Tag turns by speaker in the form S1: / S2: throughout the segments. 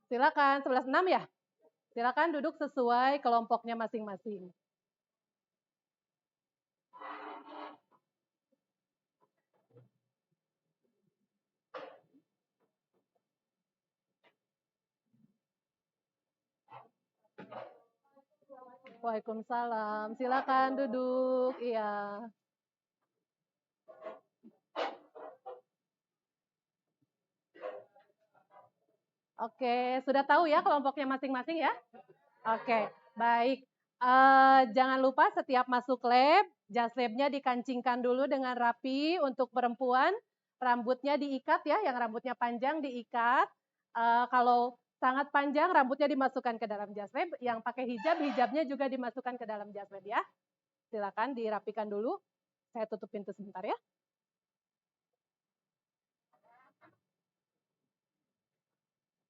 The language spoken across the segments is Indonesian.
S1: Silakan, 11.6 ya? Silakan duduk sesuai kelompoknya masing-masing. Waalaikumsalam. Silakan duduk. Iya. Oke, sudah tahu ya kelompoknya masing-masing ya? Oke, baik. Jangan lupa setiap masuk lab, jas labnya dikancingkan dulu dengan rapi. Untuk perempuan, rambutnya diikat ya, yang rambutnya panjang diikat. Kalau sangat panjang, rambutnya dimasukkan ke dalam jas lab. Yang pakai hijab, hijabnya juga dimasukkan ke dalam jas lab ya. Silakan dirapikan dulu. Saya tutup pintu sebentar ya.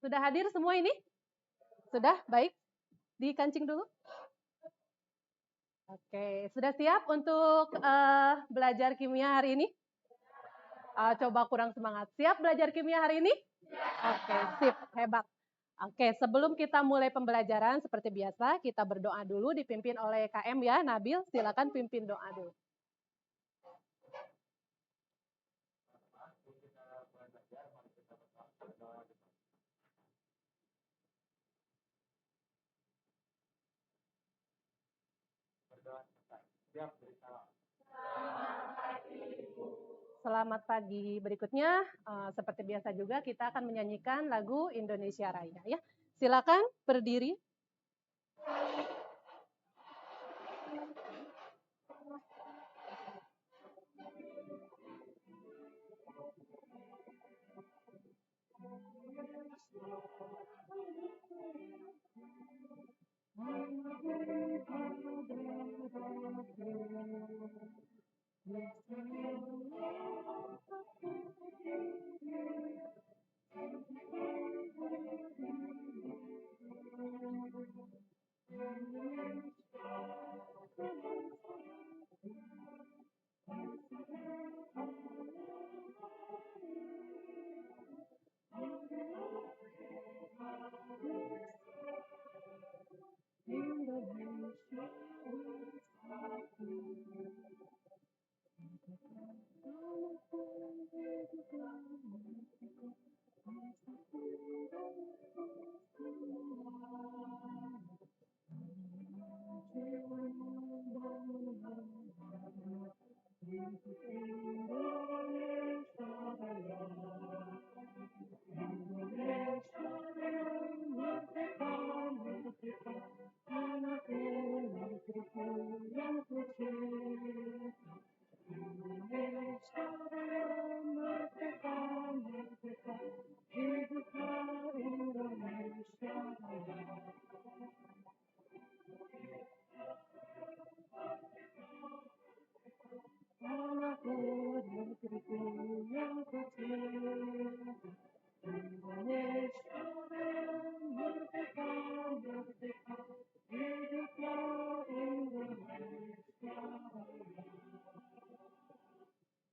S1: Sudah hadir semua ini? Sudah? Baik. Dikancing dulu. Oke, sudah siap untuk belajar kimia hari ini? Coba kurang semangat. Siap belajar kimia hari ini? Oke, sip, hebat. Oke, sebelum kita mulai pembelajaran seperti biasa, kita berdoa dulu dipimpin oleh KM ya, Nabil. Silakan pimpin doa dulu. Selamat pagi. Berikutnya, seperti biasa juga kita akan menyanyikan lagu Indonesia Raya ya. Silakan berdiri.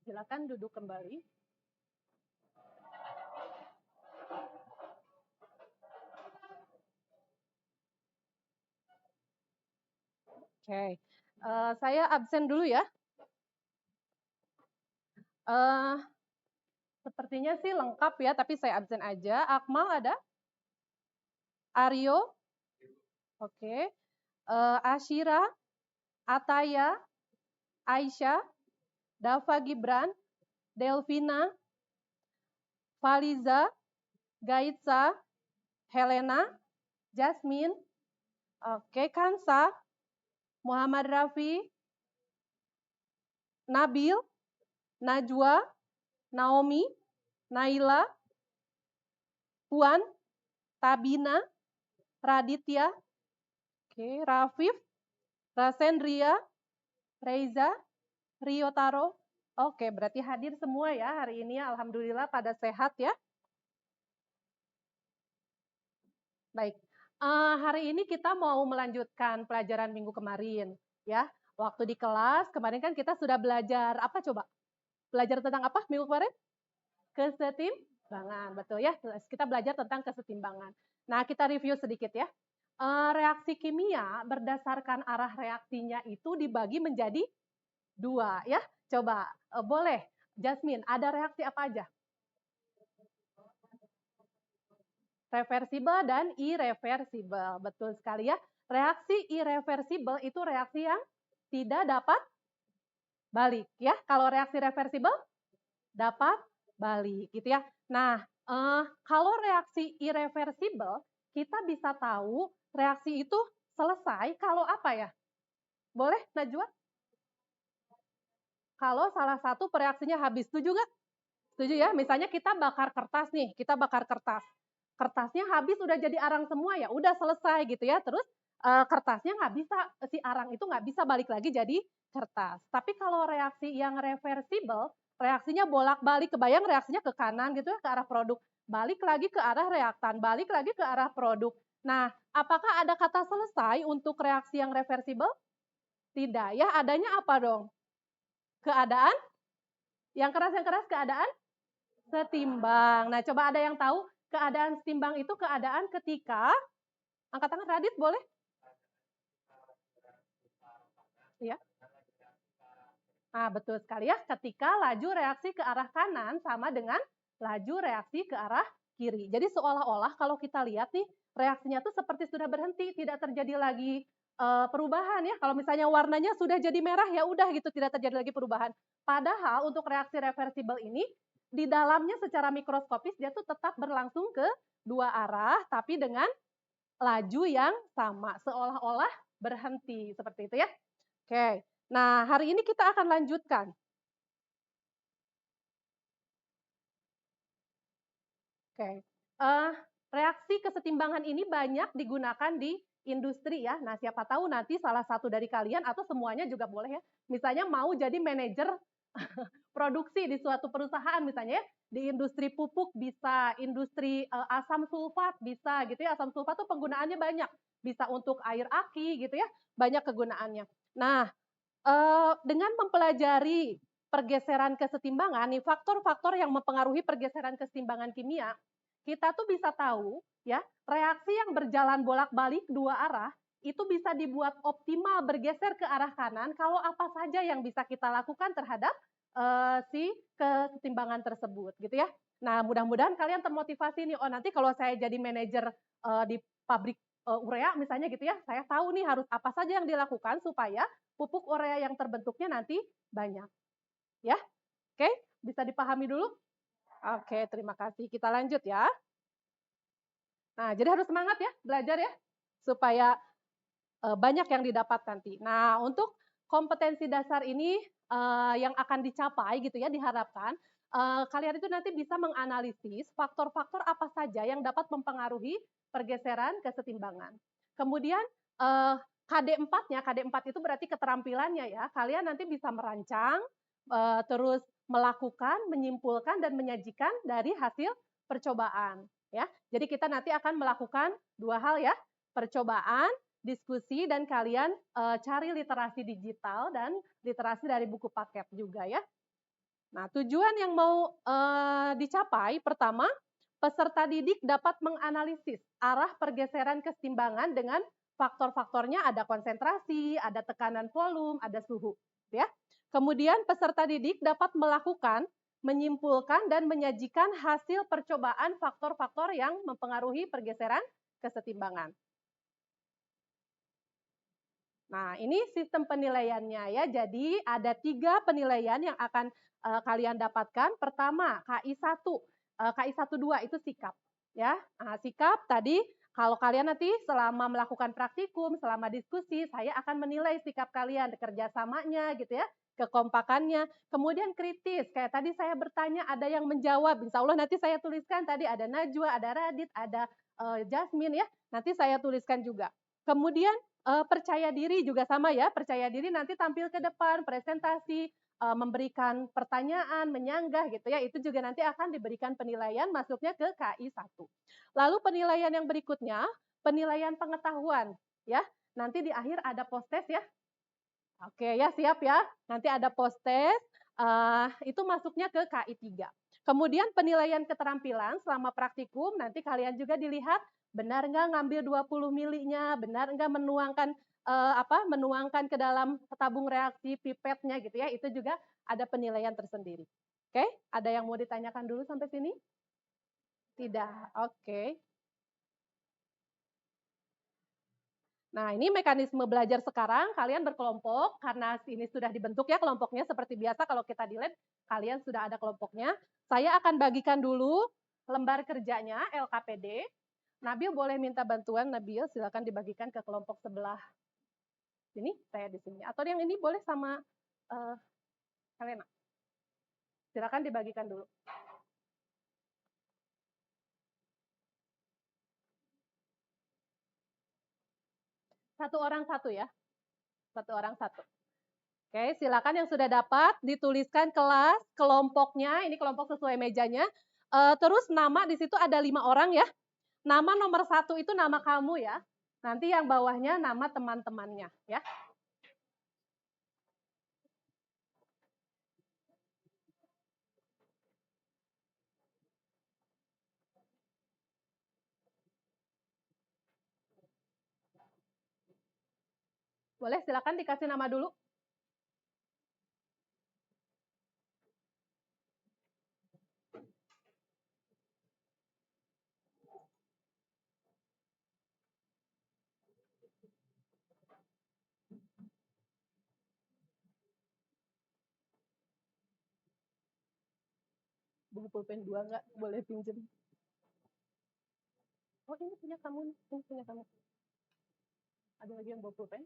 S1: Silakan duduk kembali. Oke, saya absen dulu ya. Sepertinya sih lengkap ya, tapi saya absen aja. Akmal ada? Aryo? Oke. Ashira? Ataya? Aisyah? Dava Gibran? Delvina? Faliza? Gaitsa? Helena? Jasmine? Oke, Kansa? Muhammad Rafi? Nabil? Najwa? Naomi? Naila? Puan? Tabina? Raditya? Oke, Rafif? Rasendria? Reza? Riotaro? Oke, berarti hadir semua ya hari ini. Alhamdulillah pada sehat ya. Baik, hari ini kita mau melanjutkan pelajaran minggu kemarin ya. Waktu di kelas kemarin kan kita sudah belajar apa coba? Belajar tentang apa minggu kemarin? Kesetimbangan, betul ya. Kita belajar tentang kesetimbangan. Nah, kita review sedikit ya. Reaksi kimia berdasarkan arah reaksinya itu dibagi menjadi 2 ya. Coba, boleh Jasmine, ada reaksi apa aja? Reversibel dan irreversibel, betul sekali ya. Reaksi irreversibel itu reaksi yang tidak dapat balik ya. Kalau reaksi reversibel dapat balik gitu ya. Nah, kalau reaksi irreversibel kita bisa tahu reaksi itu selesai kalau apa ya? Boleh Najwa? Kalau salah satu reaksinya habis, setuju nggak? Setuju ya? Misalnya kita bakar kertas nih, kita bakar kertas. Kertasnya habis udah jadi arang semua ya, udah selesai gitu ya. Terus kertasnya nggak bisa, si arang itu nggak bisa balik lagi jadi kertas. Tapi kalau reaksi yang reversibel, reaksinya bolak-balik, kebayang reaksinya ke kanan gitu ya, ke arah produk. Balik lagi ke arah reaktan, balik lagi ke arah produk. Nah, apakah ada kata selesai untuk reaksi yang reversibel? Tidak ya, adanya apa dong? Keadaan? Yang keras keadaan? Setimbang. Nah, coba ada yang tahu keadaan setimbang itu keadaan ketika, angkat tangan Radit boleh? Iya. Nah, betul sekali ya, ketika laju reaksi ke arah kanan sama dengan laju reaksi ke arah kiri. Jadi seolah-olah kalau kita lihat nih, reaksinya tuh seperti sudah berhenti, tidak terjadi lagi perubahan ya. Kalau misalnya warnanya sudah jadi merah ya udah gitu, tidak terjadi lagi perubahan. Padahal untuk reaksi reversibel ini di dalamnya secara mikroskopis dia tuh tetap berlangsung ke dua arah tapi dengan laju yang sama, seolah-olah berhenti seperti itu ya. Oke. Nah, hari ini kita akan lanjutkan. Oke. Reaksi kesetimbangan ini banyak digunakan di industri ya. Nah, siapa tahu nanti salah satu dari kalian atau semuanya juga boleh ya. Misalnya mau jadi manajer produksi di suatu perusahaan misalnya ya, di industri pupuk bisa, industri asam sulfat bisa gitu ya. Asam sulfat tuh penggunaannya banyak. Bisa untuk air aki gitu ya, banyak kegunaannya. Nah, dengan mempelajari pergeseran kesetimbangan nih, faktor-faktor yang mempengaruhi pergeseran kesetimbangan kimia, kita tuh bisa tahu ya, reaksi yang berjalan bolak-balik dua arah itu bisa dibuat optimal bergeser ke arah kanan kalau apa saja yang bisa kita lakukan terhadap si kesetimbangan tersebut gitu ya. Nah, mudah-mudahan kalian termotivasi nih, oh nanti kalau saya jadi manajer di pabrik urea misalnya gitu ya, saya tahu nih harus apa saja yang dilakukan supaya pupuk urea yang terbentuknya nanti banyak. Ya, oke, bisa dipahami dulu? Oke, terima kasih. Kita lanjut ya. Nah, jadi harus semangat ya, belajar ya, supaya banyak yang didapat nanti. Nah, untuk kompetensi dasar ini yang akan dicapai gitu ya, diharapkan kalian itu nanti bisa menganalisis faktor-faktor apa saja yang dapat mempengaruhi pergeseran kesetimbangan. Kemudian KD4-nya, KD4 itu berarti keterampilannya ya. Kalian nanti bisa merancang, terus melakukan, menyimpulkan dan menyajikan dari hasil percobaan ya. Jadi kita nanti akan melakukan dua hal ya, percobaan, diskusi dan kalian cari literasi digital dan literasi dari buku paket juga ya. Nah, tujuan yang mau dicapai pertama, peserta didik dapat menganalisis arah pergeseran kesetimbangan dengan faktor-faktornya ada konsentrasi, ada tekanan volume, ada suhu, ya. Kemudian peserta didik dapat melakukan, menyimpulkan dan menyajikan hasil percobaan faktor-faktor yang mempengaruhi pergeseran kesetimbangan. Nah, ini sistem penilaiannya ya. Jadi ada 3 penilaian yang akan kalian dapatkan. Pertama, KI1. KI12 itu sikap ya. Nah, sikap tadi kalau kalian nanti selama melakukan praktikum, selama diskusi, saya akan menilai sikap kalian, kerjasamanya gitu ya, kekompakannya. Kemudian kritis, kayak tadi saya bertanya, ada yang menjawab. Insya Allah nanti saya tuliskan tadi ada Najwa, ada Radit, ada Jasmine ya. Nanti saya tuliskan juga. Kemudian percaya diri juga sama ya, percaya diri nanti tampil ke depan, presentasi, memberikan pertanyaan, menyanggah gitu ya, itu juga nanti akan diberikan penilaian masuknya ke KI1. Lalu penilaian yang berikutnya, penilaian pengetahuan ya. Nanti di akhir ada post-test ya. Oke ya, siap ya. Nanti ada post-test, itu masuknya ke KI3. Kemudian penilaian keterampilan selama praktikum, nanti kalian juga dilihat Benar nggak ngambil 20 milinya? Benar nggak menuangkan menuangkan ke dalam tabung reaksi pipetnya gitu ya? Itu juga ada penilaian tersendiri. Oke, ada yang mau ditanyakan dulu sampai sini? Tidak. Oke. Nah, ini mekanisme belajar sekarang, kalian berkelompok, karena ini sudah dibentuk ya kelompoknya, seperti biasa kalau kita di lab, kalian sudah ada kelompoknya. Saya akan bagikan dulu lembar kerjanya, LKPD. Nabil boleh minta bantuan, Nabil silakan dibagikan ke kelompok sebelah sini, saya di sini. Atau yang ini boleh sama Helena. Silakan dibagikan dulu. Satu orang satu ya. Satu orang satu. Oke, silakan yang sudah dapat dituliskan kelas, kelompoknya, ini kelompok sesuai mejanya. Terus nama di situ ada 5 orang ya. Nama nomor 1 itu nama kamu ya. Nanti yang bawahnya nama teman-temannya ya. Boleh silakan dikasih nama dulu. Bawa pulpen 2 enggak? Boleh pinjem. Oh, ini punya kamu, ini punya kamu. Ada lagi yang bawa pulpen?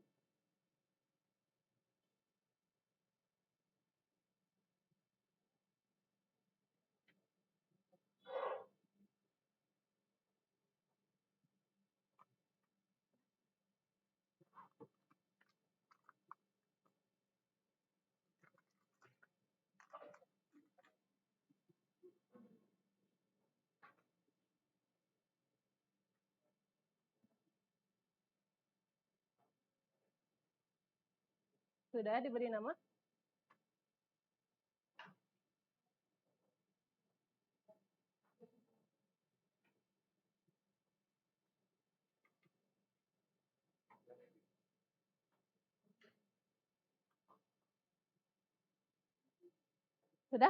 S1: Sudah diberi nama? Sudah?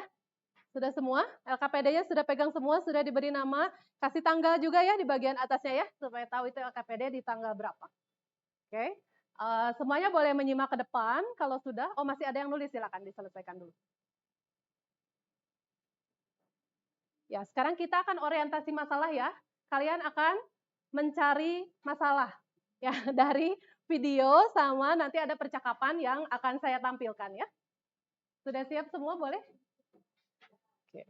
S1: Sudah semua? LKPD-nya sudah pegang semua, sudah diberi nama. Kasih tanggal juga ya di bagian atasnya ya, supaya tahu itu LKPD di tanggal berapa. Oke. Semuanya boleh menyimak ke depan. Kalau sudah, oh masih ada yang nulis, silakan diselesaikan dulu. Ya, sekarang kita akan orientasi masalah ya. Kalian akan mencari masalah ya dari video sama nanti ada percakapan yang akan saya tampilkan ya. Sudah siap semua boleh? Oke.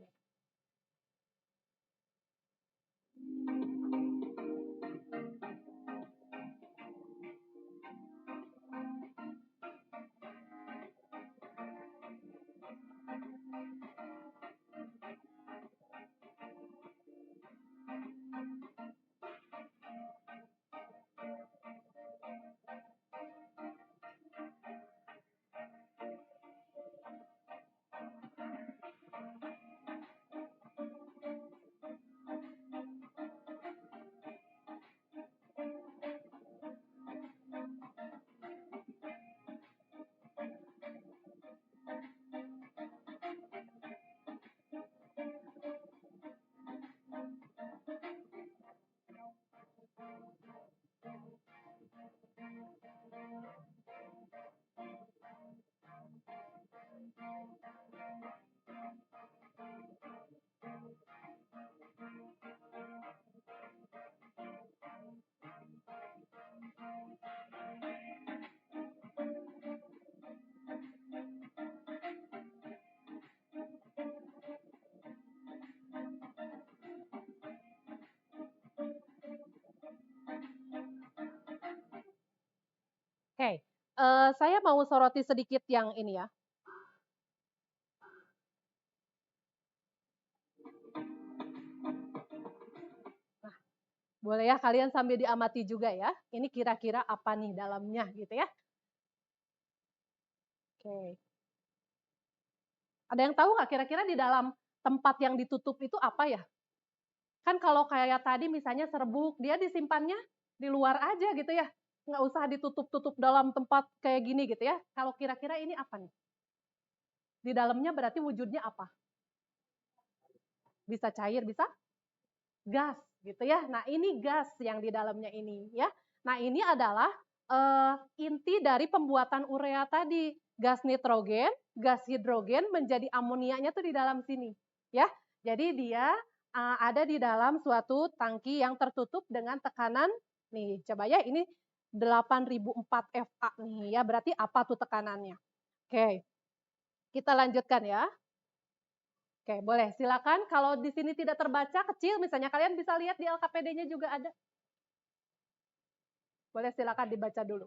S1: Oke, saya mau soroti sedikit yang ini ya. Nah, boleh ya kalian sambil diamati juga ya. Ini kira-kira apa nih dalamnya gitu ya. Oke. Ada yang tahu nggak kira-kira di dalam tempat yang ditutup itu apa ya? Kan kalau kayak tadi misalnya serbuk, dia disimpannya di luar aja gitu ya, nggak usah ditutup-tutup dalam tempat kayak gini gitu ya. Kalau kira-kira ini apa nih? Di dalamnya berarti wujudnya apa? Bisa cair, bisa gas gitu ya. Nah, ini gas yang di dalamnya ini ya. Nah, ini adalah inti dari pembuatan urea tadi. Gas nitrogen, gas hidrogen menjadi amonianya tuh di dalam sini ya. Jadi dia ada di dalam suatu tangki yang tertutup dengan tekanan nih, coba ya ini 8004 FA nih ya. Berarti apa tuh tekanannya? Oke, kita lanjutkan ya. Oke, boleh. Silakan kalau di sini tidak terbaca kecil, misalnya kalian bisa lihat di LKPD-nya juga ada. Boleh silakan dibaca dulu.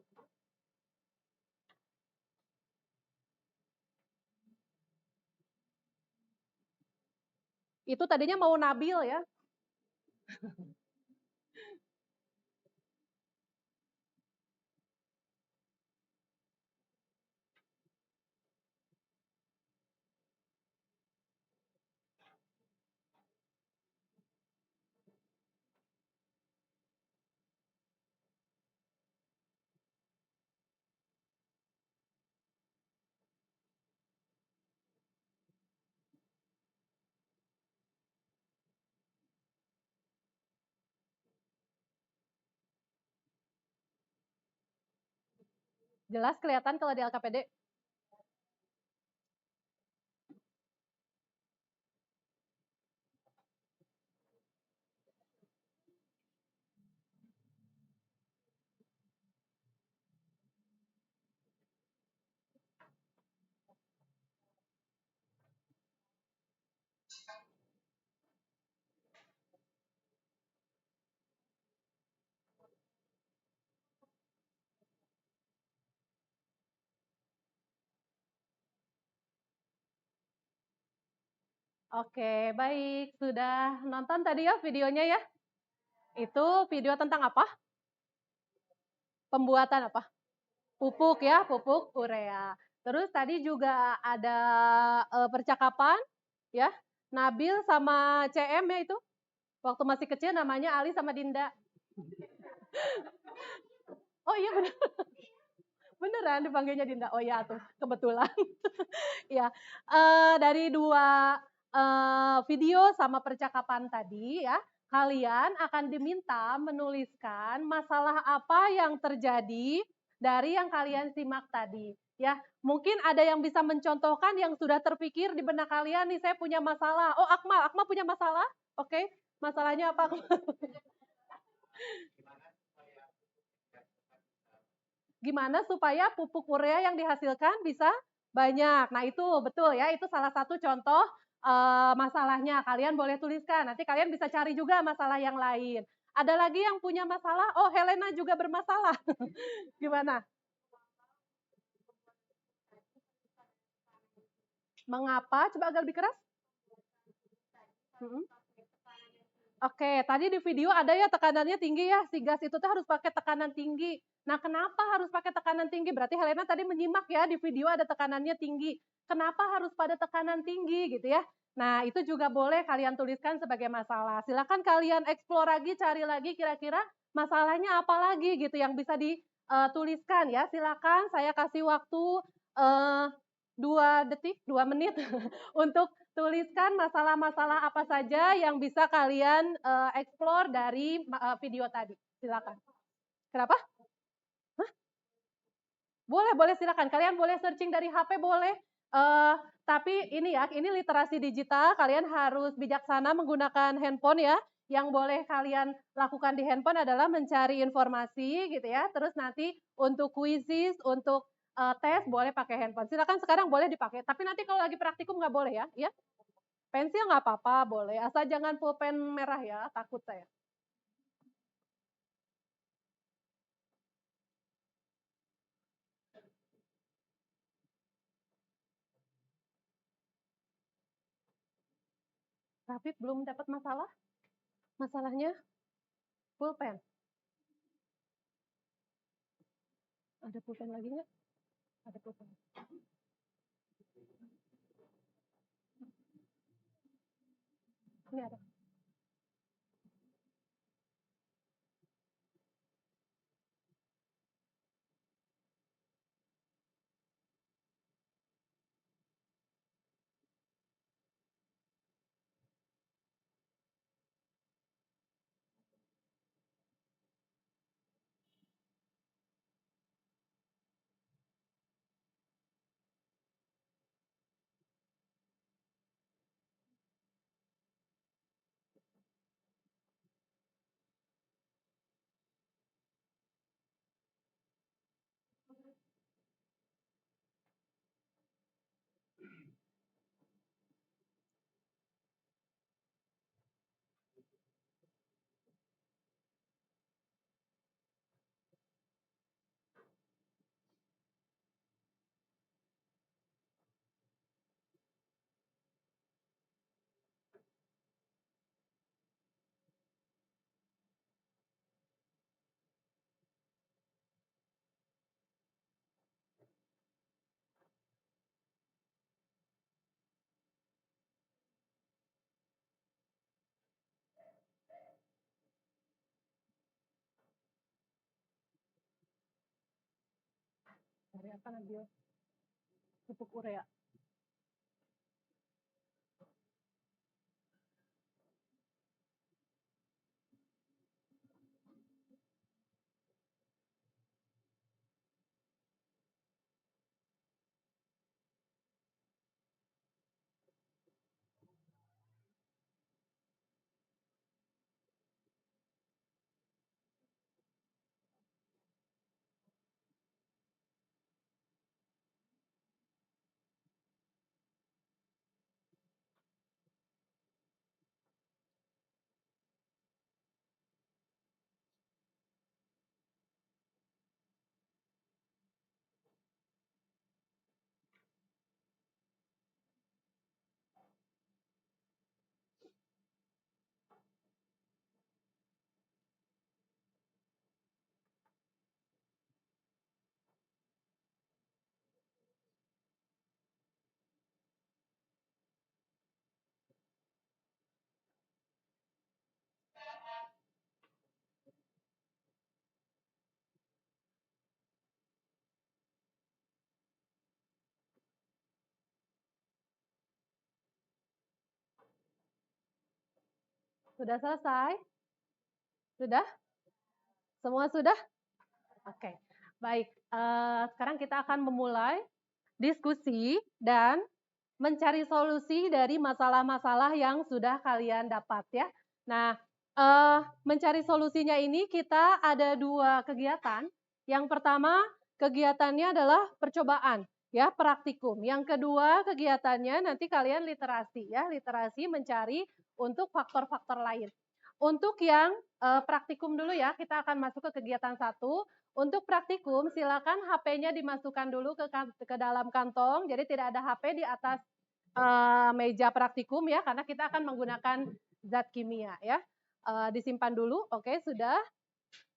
S1: Itu tadinya mau Nabil ya. Jelas kelihatan kalau di LKPD. Oke, baik. Sudah nonton tadi ya videonya ya? Itu video tentang apa? Pembuatan apa? Pupuk ya, pupuk urea. Terus tadi juga ada percakapan ya, Nabil sama CM ya itu. Waktu masih kecil namanya Ali sama Dinda. Oh iya bener. Beneran dipanggilnya Dinda. Oh iya tuh, kebetulan. Ya, dari dua video sama percakapan tadi ya, kalian akan diminta menuliskan masalah apa yang terjadi dari yang kalian simak tadi. Ya, mungkin ada yang bisa mencontohkan yang sudah terpikir di benak kalian nih, saya punya masalah. Oh, Akmal punya masalah? Oke, masalahnya apa? Gimana supaya pupuk urea yang dihasilkan bisa banyak. Nah, itu betul ya, itu salah satu contoh masalahnya. Kalian boleh tuliskan, nanti kalian bisa cari juga masalah yang lain. Ada lagi yang punya masalah? Oh, Helena juga bermasalah. Gimana? Mengapa? Coba agak lebih keras. Oke, tadi di video ada ya tekanannya tinggi ya, si gas itu tuh harus pakai tekanan tinggi. Nah, kenapa harus pakai tekanan tinggi? Berarti Helena tadi menyimak ya, di video ada tekanannya tinggi. Kenapa harus pada tekanan tinggi gitu ya? Nah, itu juga boleh kalian tuliskan sebagai masalah. Silakan kalian eksplor lagi, cari lagi kira-kira masalahnya apa lagi gitu yang bisa dituliskan ya. Silakan saya kasih waktu uh, 2 detik, 2 menit untuk tuliskan masalah-masalah apa saja yang bisa kalian explore dari video tadi. Silakan. Kenapa? Hah? Boleh, boleh silakan. Kalian boleh searching dari HP boleh. Tapi ini ya, ini literasi digital. Kalian harus bijaksana menggunakan handphone ya. Yang boleh kalian lakukan di handphone adalah mencari informasi gitu ya. Terus nanti untuk quizzes, untuk tes boleh pakai handphone. Silakan sekarang boleh dipakai. Tapi nanti kalau lagi praktikum nggak boleh ya. Ya, pensil nggak apa-apa, boleh. Asal jangan pulpen merah ya, takut saya. Rafif belum dapat masalah? Masalahnya pulpen. Ada pulpen lagi nggak? Ada pulpen. Ini ada. Cari apa Nabil? Pupuk urea. Sudah selesai? Sudah? Semua sudah? Oke, baik. Sekarang kita akan memulai diskusi dan mencari solusi dari masalah-masalah yang sudah kalian dapat ya. Nah, mencari solusinya ini kita ada 2 kegiatan. Yang pertama, kegiatannya adalah percobaan ya, praktikum. Yang kedua, kegiatannya nanti kalian literasi ya, literasi mencari untuk faktor-faktor lain. Untuk yang praktikum dulu ya, kita akan masuk ke kegiatan 1. Untuk praktikum, silakan HP-nya dimasukkan dulu ke dalam kantong, jadi tidak ada HP di atas meja praktikum ya, karena kita akan menggunakan zat kimia ya. Disimpan dulu, oke sudah,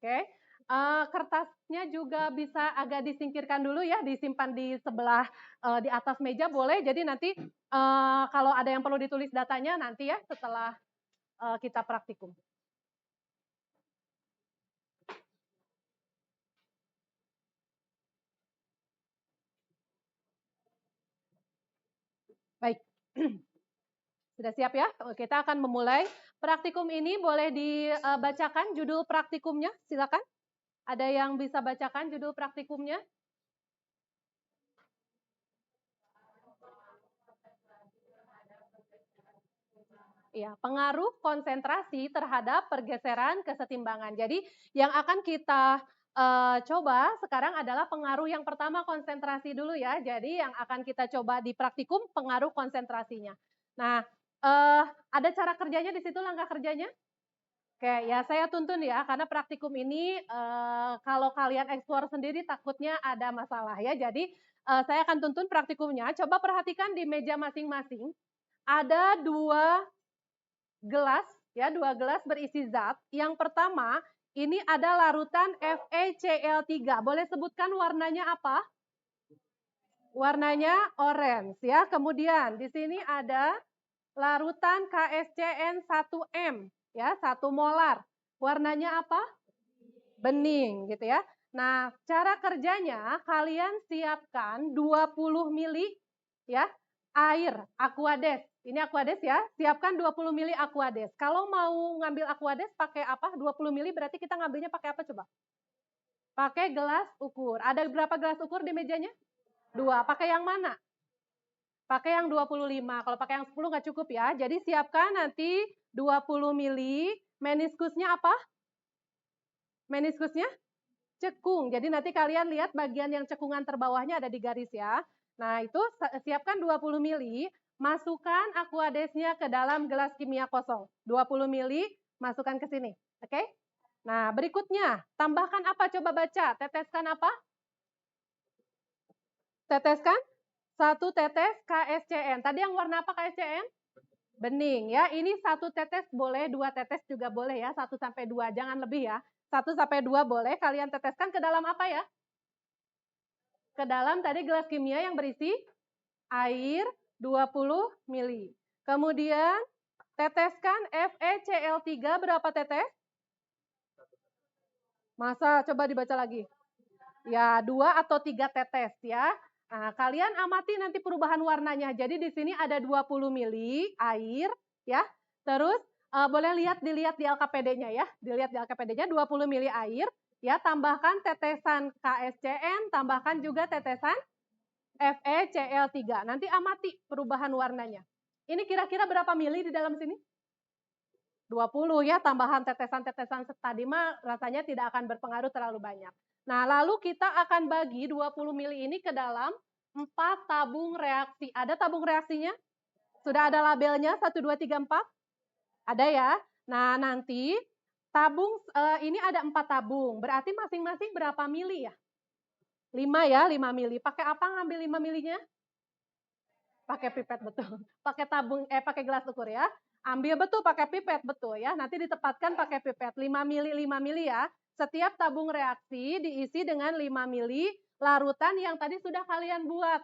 S1: oke. Kertasnya juga bisa agak disingkirkan dulu ya, disimpan di sebelah di atas meja boleh. Jadi nanti kalau ada yang perlu ditulis datanya nanti ya setelah kita praktikum. Baik. Sudah siap ya? Kita akan memulai. Praktikum ini boleh dibacakan judul praktikumnya, silakan. Ada yang bisa bacakan judul praktikumnya? Ya, pengaruh konsentrasi terhadap pergeseran kesetimbangan. Jadi yang akan kita coba sekarang adalah pengaruh yang pertama konsentrasi dulu ya. Jadi yang akan kita coba di praktikum pengaruh konsentrasinya. Nah, ada cara kerjanya di situ langkah kerjanya? Oke, ya saya tuntun ya, karena praktikum ini kalau kalian eksplor sendiri takutnya ada masalah ya. Jadi saya akan tuntun praktikumnya. Coba perhatikan di meja masing-masing ada 2 gelas ya, 2 gelas berisi zat. Yang pertama ini ada larutan FeCl3. Boleh sebutkan warnanya apa? Warnanya orange ya. Kemudian di sini ada larutan KSCN1M ya, 1 molar. Warnanya apa? Bening gitu ya. Nah, cara kerjanya kalian siapkan 20 mili ya air Aquades. Ini Aquades ya, siapkan 20 mili Aquades. Kalau mau ngambil Aquades pakai apa? 20 mili berarti kita ngambilnya pakai apa coba? Pakai gelas ukur. Ada berapa gelas ukur di mejanya? 2. Pakai yang mana? Pakai yang 25. Kalau pakai yang 10 nggak cukup ya. Jadi siapkan nanti 20 mili. Meniskusnya apa? Meniskusnya cekung. Jadi nanti kalian lihat bagian yang cekungan terbawahnya ada di garis ya. Nah, itu siapkan 20 mili, masukkan Aquadesnya ke dalam gelas kimia kosong. 20 mili, masukkan ke sini. Oke? Nah, berikutnya, tambahkan apa? Coba baca. Teteskan apa? Teteskan 1 tetes KSCN. Tadi yang warna apa KSCN? Bening ya. Ini 1 tetes boleh, 2 tetes juga boleh ya. 1 sampai 2, jangan lebih ya. 1 sampai 2 boleh. Kalian teteskan ke dalam apa ya? Ke dalam tadi gelas kimia yang berisi air 20 mili. Kemudian teteskan FeCl3 berapa tetes? Masa? Coba dibaca lagi. Ya, 2 atau 3 tetes ya. Nah, kalian amati nanti perubahan warnanya. Jadi di sini ada 20 mili air ya. Terus boleh dilihat di LKPD-nya ya. Dilihat di LKPD-nya 20 mili air ya, tambahkan tetesan KSCN, tambahkan juga tetesan FeCl3. Nanti amati perubahan warnanya. Ini kira-kira berapa mili di dalam sini? 20 ya, tambahan tetesan-tetesan tadi mah rasanya tidak akan berpengaruh terlalu banyak. Nah, lalu kita akan bagi 20 mili ini ke dalam 4 tabung reaksi. Ada tabung reaksinya? Sudah ada labelnya 1, 2, 3, 4? Ada ya? Nah, nanti tabung ini ada 4 tabung, berarti masing-masing berapa mili ya? 5 ya, 5 mili. Pakai apa ngambil 5 milinya? Pakai pipet betul. Pakai gelas ukur ya. Ambil betul pakai pipet betul ya. Nanti ditempatkan pakai pipet 5 mili ya. Setiap tabung reaksi diisi dengan 5 mili larutan yang tadi sudah kalian buat.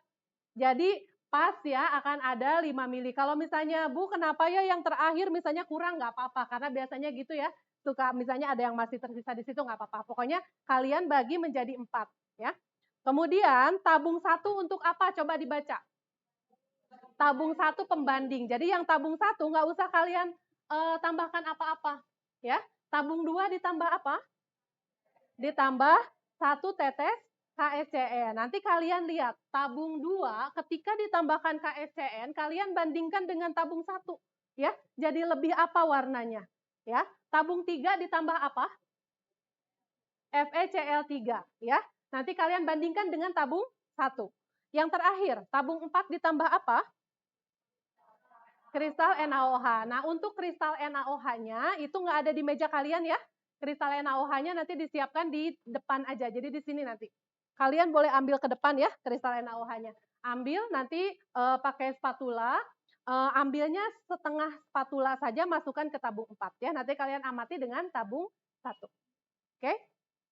S1: Jadi pas ya akan ada 5 mili. Kalau misalnya Bu kenapa ya yang terakhir misalnya kurang nggak apa-apa karena biasanya gitu ya. Suka misalnya ada yang masih tersisa di situ nggak apa-apa. Pokoknya kalian bagi menjadi 4 ya. Kemudian tabung 1 untuk apa? Coba dibaca. Tabung 1 pembanding. Jadi yang tabung 1 nggak usah kalian tambahkan apa-apa. Ya, tabung 2 ditambah apa? Ditambah 1 tetes KSCN. Nanti kalian lihat, tabung 2 ketika ditambahkan KSCN, kalian bandingkan dengan tabung 1. Ya, jadi lebih apa warnanya? Ya, tabung 3 ditambah apa? FeCl3. Ya, nanti kalian bandingkan dengan tabung 1. Yang terakhir, tabung 4 ditambah apa? Kristal NaOH. Nah, untuk kristal NaOH-nya itu nggak ada di meja kalian ya. Kristal NaOH-nya nanti disiapkan di depan aja. Jadi di sini nanti. Kalian boleh ambil ke depan ya kristal NaOH-nya. Ambil nanti pakai spatula. Ambilnya setengah spatula saja masukkan ke tabung 4 ya. Nanti kalian amati dengan tabung 1. Oke?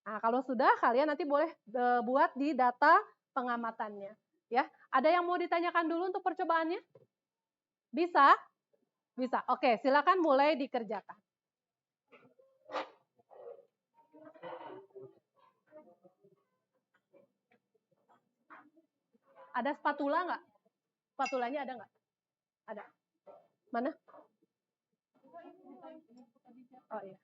S1: Nah, kalau sudah kalian nanti boleh buat di data pengamatannya ya. Ada yang mau ditanyakan dulu untuk percobaannya? Bisa? Bisa. Oke, silakan mulai dikerjakan. Ada spatula nggak? Spatulanya ada nggak? Ada. Mana? Oh iya.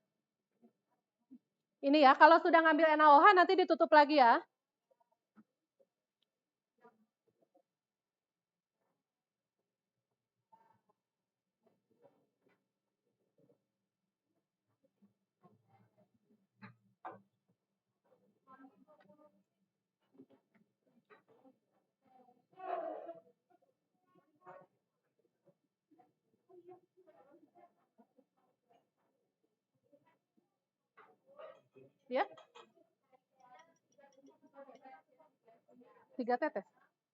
S1: Ini ya, kalau sudah ngambil NaOH nanti ditutup lagi ya. Ya. 3 tetes.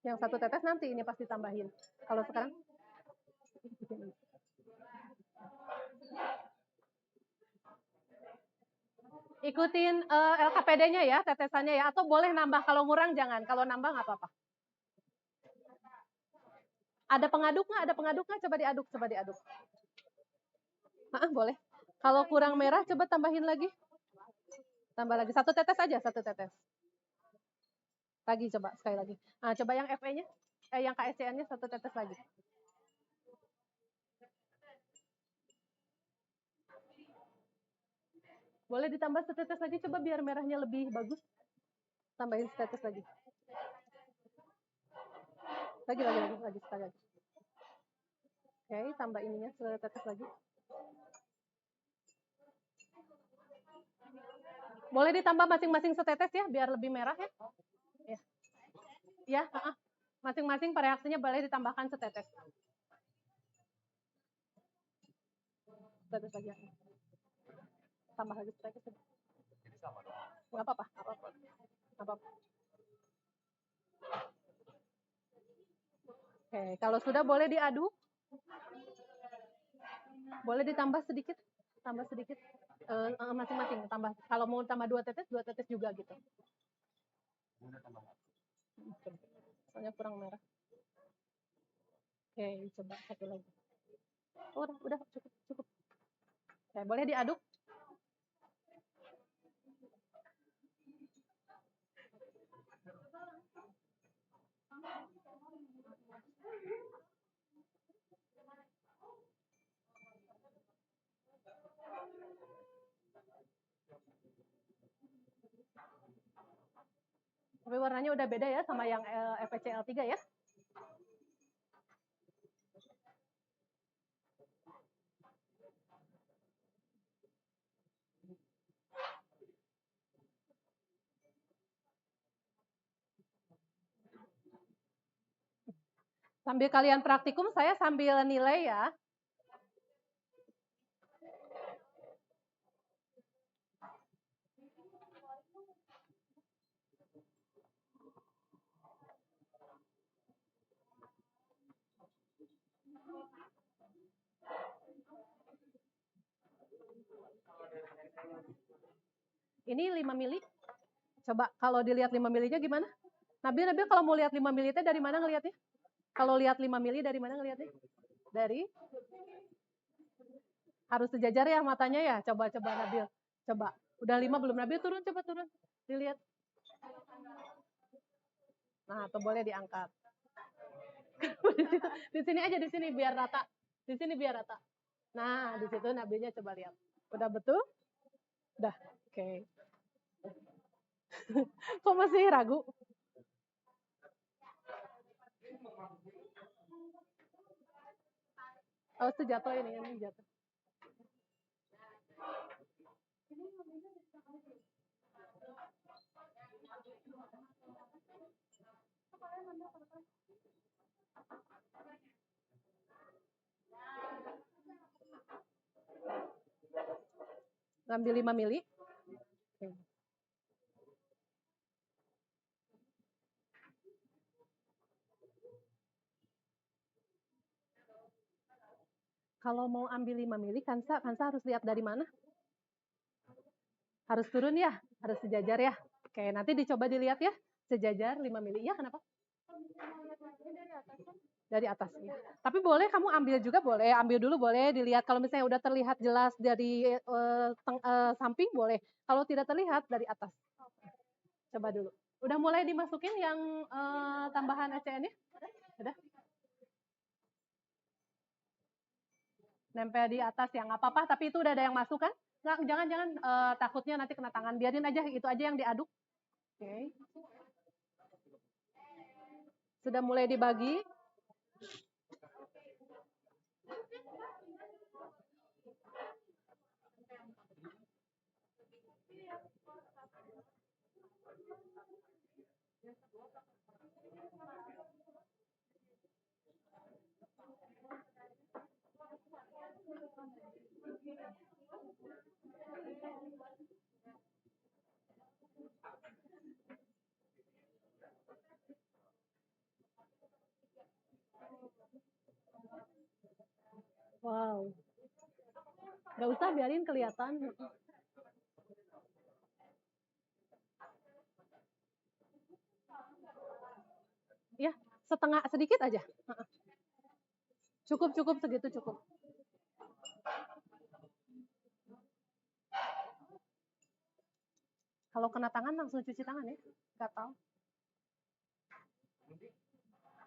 S1: Yang 1 tetes nanti ini pasti tambahin. Kalau sekarang ikutin LKPD-nya ya, tetesannya ya. Atau boleh nambah, kalau ngurang jangan. Kalau nambah nggak apa-apa. Ada pengaduk nggak? Ada pengaduk nggak? Coba diaduk, coba diaduk. Boleh. Kalau kurang merah, coba tambahin lagi. Tambah lagi. 1 tetes aja, 1 tetes. Lagi coba, sekali lagi. Nah, coba yang FE-nya, yang KSCN-nya 1 tetes lagi. Boleh ditambah setetes lagi, coba biar merahnya lebih bagus. Tambahin setetes lagi. Lagi, sekali lagi. Oke, tambah ininya setetes lagi. Boleh ditambah masing-masing setetes ya, biar lebih merah ya. Ya, masing-masing reaksinya boleh ditambahkan setetes. Setetes lagi ya. Tambah lagi setetes. Nggak apa-apa, Oke, kalau sudah boleh diaduk. Boleh ditambah sedikit, tambah sedikit. Masing-masing tambah. Kalau mau tambah 2 tetes juga gitu. Soalnya kurang merah. Oke, coba satu lagi. Oh, udah cukup. Oke, boleh diaduk. Tapi warnanya udah beda ya sama yang FPC L3 ya. Sambil kalian praktikum, saya sambil nilai ya. Ini 5 mili. Coba kalau dilihat 5 milinya gimana? Nabil kalau mau lihat 5 mili dari mana ngelihatnya? Kalau lihat 5 mili dari mana ngelihatnya? Dari harus sejajar ya matanya ya. Coba Nabil. Coba. Udah 5 belum? Nabil turun, coba turun. Dilihat. Nah, tuh boleh diangkat. Di sini aja, di sini biar rata. Di sini biar rata. Nah, di situ Nabilnya coba lihat. Udah betul? Udah. Oke. Kok masih ragu? Oh, itu jatuh ini jatuh. Ngambil 5 mili. Kalau mau ambil 5 mili, Kansa harus lihat dari mana? Harus turun ya? Harus sejajar ya? Oke, nanti dicoba dilihat ya. Sejajar 5 mili. Iya, kenapa? Dari atas ya. Tapi boleh kamu ambil juga boleh, ambil dulu boleh dilihat kalau misalnya udah terlihat jelas dari samping boleh. Kalau tidak terlihat dari atas. Coba dulu. Udah mulai dimasukin yang tambahan ECN-nya? Udah? Nempel di atas ya, nggak apa-apa, tapi itu udah ada yang masuk kan? Nggak, jangan takutnya nanti kena tangan. Biarin aja, itu aja yang diaduk. Oke. Sudah mulai dibagi. Wow. Nggak usah, biarin kelihatan. Ya, setengah sedikit aja. Cukup segitu cukup. Kalau kena tangan langsung cuci tangan ya, gatal.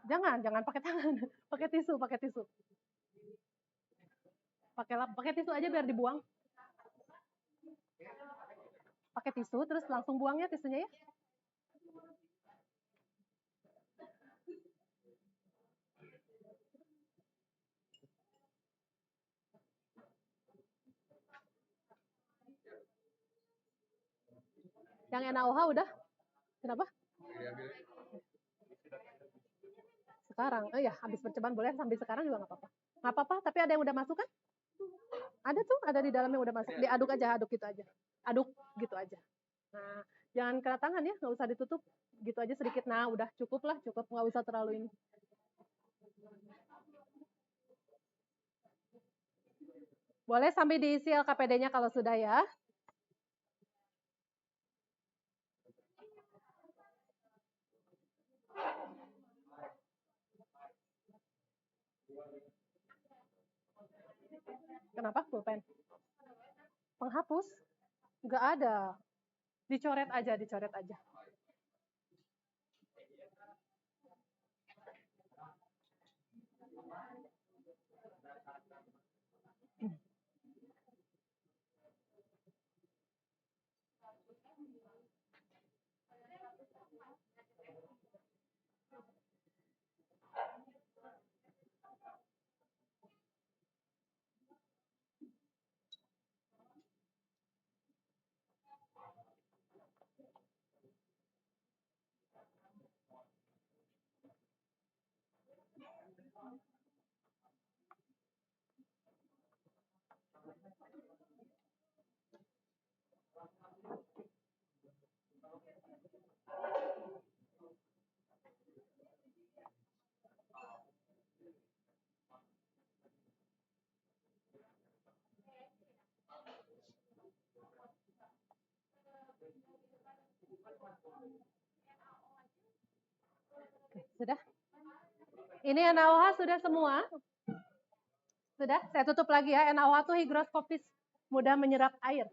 S1: Jangan pakai tangan, pakai tisu. Pakai tisu aja biar dibuang. Pakai tisu terus langsung buangnya tisunya ya. Yang NaOH udah? Kenapa? Sekarang, oh ya habis percobaan boleh sambil sekarang juga nggak apa-apa. Nggak apa-apa, tapi ada yang udah masuk kan? Ada tuh, ada di dalam yang udah masuk. Diaduk aja, aduk gitu aja. Aduk gitu aja. Nah, jangan kena tangan ya, nggak usah ditutup. Gitu aja sedikit. Nah, udah cukup lah, nggak usah terlalu ini. Boleh sambil diisi LKPD-nya kalau sudah ya. Kenapa pulpen? Penghapus? Nggak ada. Dicoret aja. Oke, sudah? Ini NaOH sudah semua? Sudah? Saya tutup lagi ya. NaOH itu higroskopis, mudah menyerap air.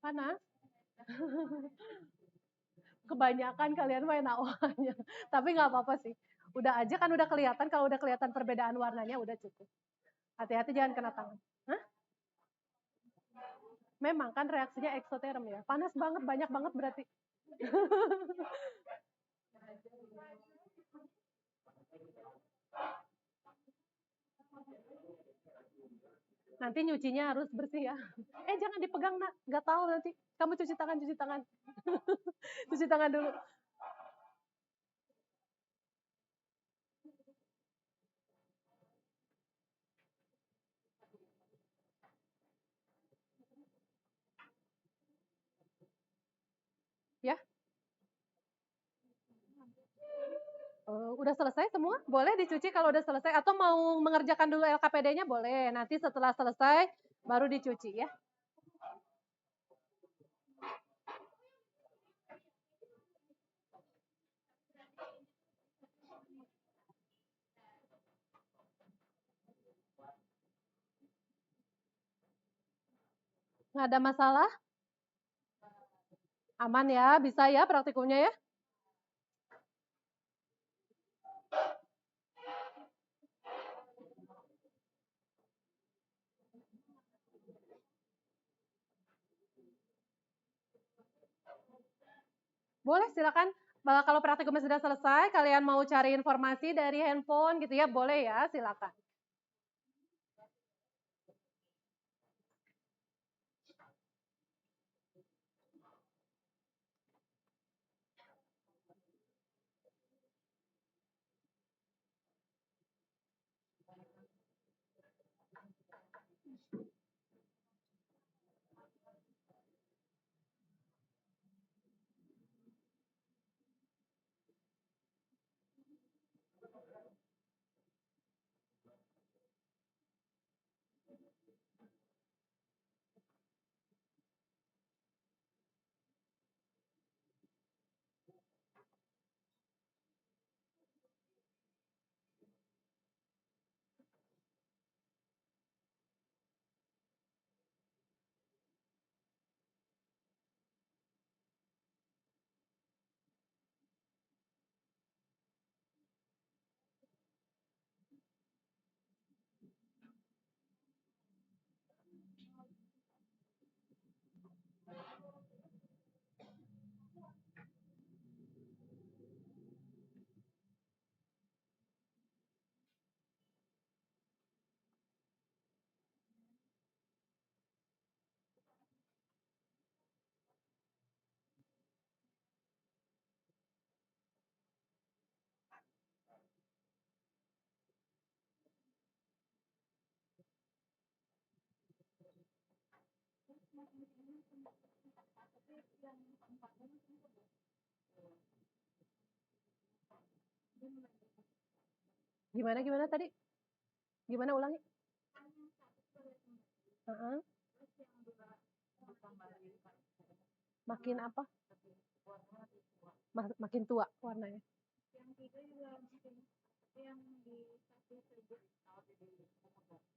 S1: Panas? Kebanyakan kalian main NaOH-nya. Tapi nggak apa-apa sih. Udah aja kan udah kelihatan, kalau udah kelihatan perbedaan warnanya udah cukup. Hati-hati jangan kena tangan. Hah? Memang kan reaksinya eksoterm ya. Panas banget, banyak banget berarti. Nanti nyucinya harus bersih ya. Jangan dipegang nak, nggak tahu nanti. Kamu cuci tangan, cuci tangan. Cuci tangan dulu. Ya, udah selesai semua? Boleh dicuci kalau udah selesai, atau mau mengerjakan dulu LKPD-nya boleh. Nanti setelah selesai baru dicuci ya. Nggak ada masalah? Aman ya, bisa ya praktikumnya ya? Boleh, silakan. Kalau praktikumnya sudah selesai, kalian mau cari informasi dari handphone gitu ya, boleh ya, silakan. Gimana tadi? Gimana ulangi? Makin apa? Makin tua warnanya.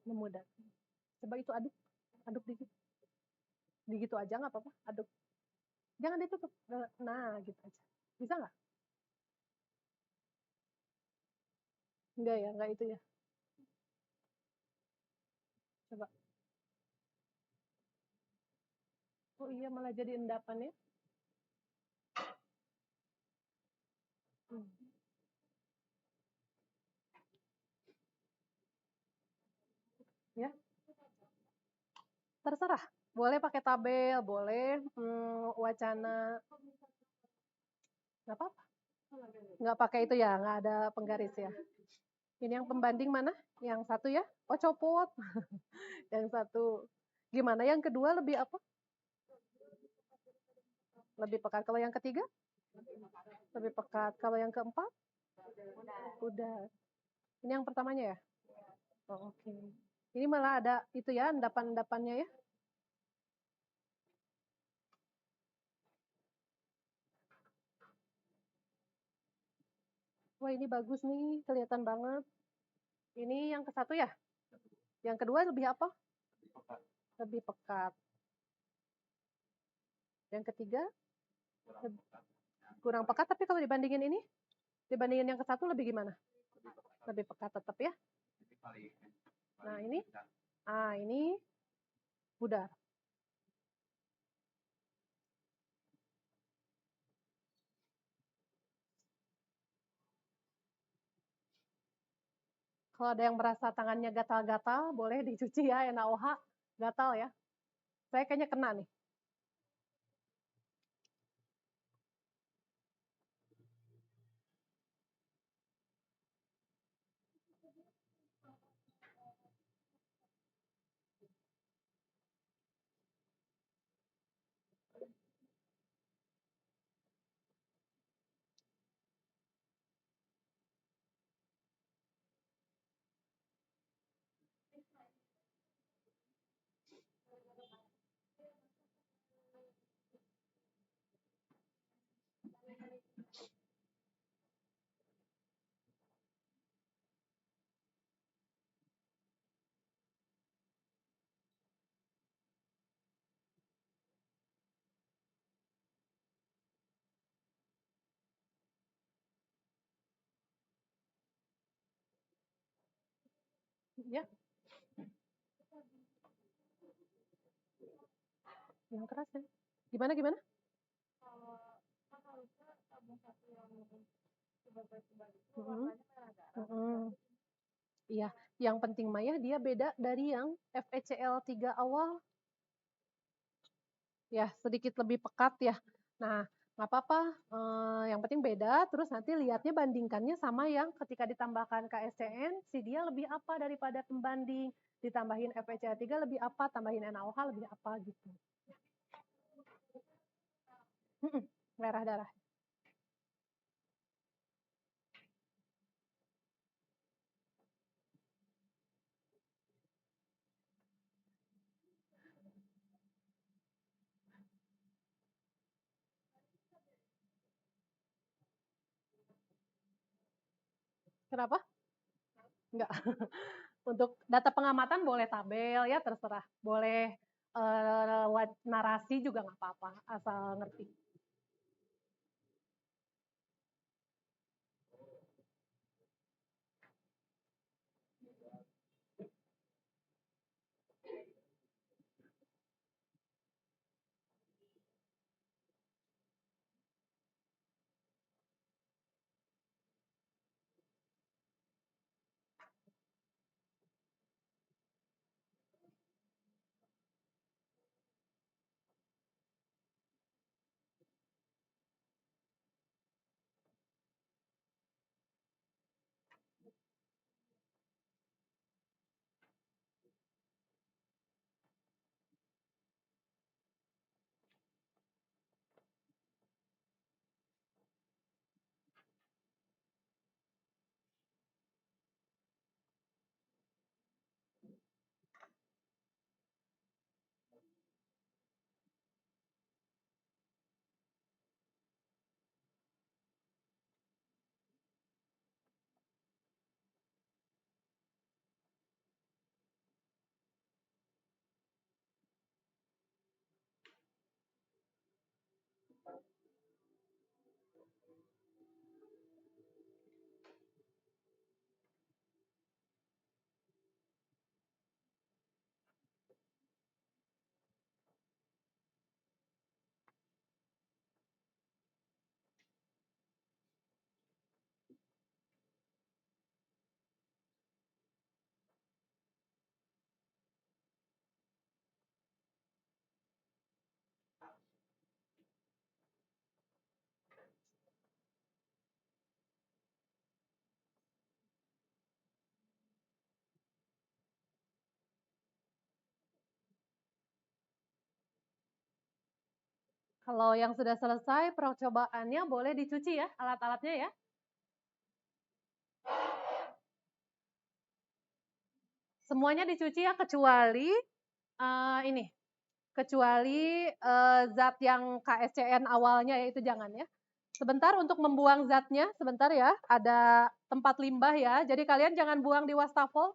S1: Memudar. Coba itu aduk, aduk dikit. Digitu aja nggak apa-apa, aduk. Jangan ditutup. Nah, gitu aja. Bisa nggak? Enggak ya, enggak itu ya. Coba. Oh iya, malah jadi endapan ya. Ya. Terserah. Boleh pakai tabel, boleh wacana. Nggak apa-apa. Nggak pakai itu ya, nggak ada penggaris ya. Ini yang pembanding mana? Yang satu ya? Oh copot. Yang satu. Gimana yang kedua lebih apa? Lebih pekat. Kalau yang ketiga? Lebih pekat. Kalau yang keempat? Udah. Ini yang pertamanya ya? Oh, oke. Ini malah ada itu ya, endapan-endapannya ya. Wah ini bagus nih, kelihatan banget. Ini yang ke satu ya? Yang kedua lebih apa? Lebih pekat. Yang ketiga? Kurang pekat, tapi kalau dibandingin ini? Dibandingin yang ke satu lebih gimana? Lebih pekat tetap ya. Nah ini? Ah ini pudar. Kalau ada yang merasa tangannya gatal-gatal, boleh dicuci ya NaOH. Gatal ya. Saya kayaknya kena nih. Ya, yang keras ya. Gimana gimana? Iya, yang penting Maya dia beda dari yang FECL 3 awal. Ya, sedikit lebih pekat ya. Nah, nggak apa-apa, yang penting beda, terus nanti lihatnya bandingkannya sama yang ketika ditambahkan KSCN, si dia lebih apa daripada pembanding, ditambahin FECL 3 lebih apa, tambahin NaOH lebih apa gitu. Merah darah. Kenapa? Enggak. Untuk data pengamatan boleh tabel ya terserah, boleh narasi juga nggak apa-apa, asal ngerti. Kalau yang sudah selesai percobaannya boleh dicuci ya alat-alatnya ya. Semuanya dicuci ya kecuali ini, kecuali zat yang KSCN awalnya ya itu jangan ya. Sebentar untuk membuang zatnya, sebentar ya. Ada tempat limbah ya. Jadi kalian jangan buang di wastafel.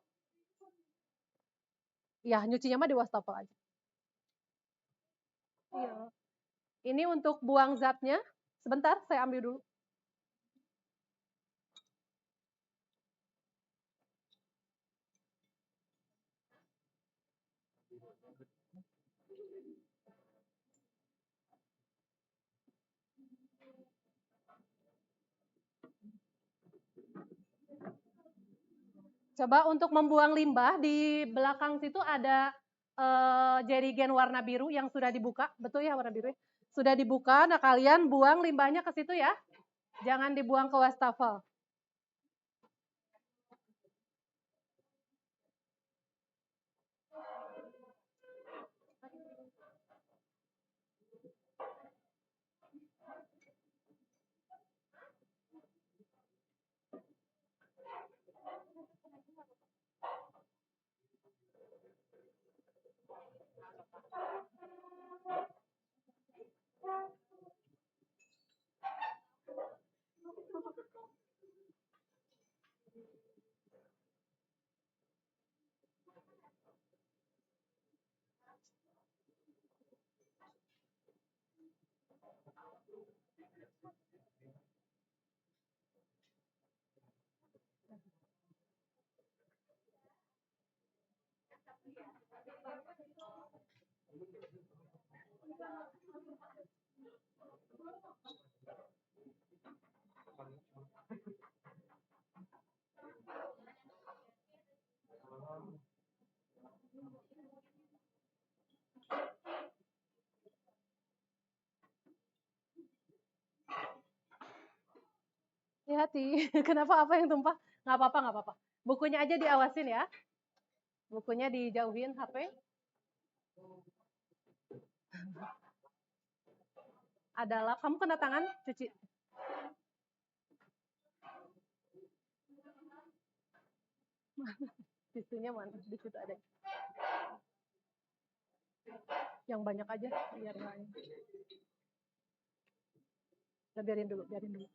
S1: Ya, nyucinya mah di wastafel aja. Iya. Ini untuk buang zatnya. Sebentar, saya ambil dulu. Coba untuk membuang limbah, di belakang situ ada jerigen warna biru yang sudah dibuka. Betul ya warna biru ya? Sudah dibuka, nah kalian buang limbahnya ke situ ya. Jangan dibuang ke wastafel. Hati-hati. Kenapa apa yang tumpah? Nggak apa-apa, nggak apa-apa. Bukunya aja diawasin ya. Bukunya dijauhin HP. Ada lap. Kamu kena tangan, cuci. Tisunya mana? Di situ ada. Yang banyak aja, biar nggak. Udah biarin dulu, biarin dulu.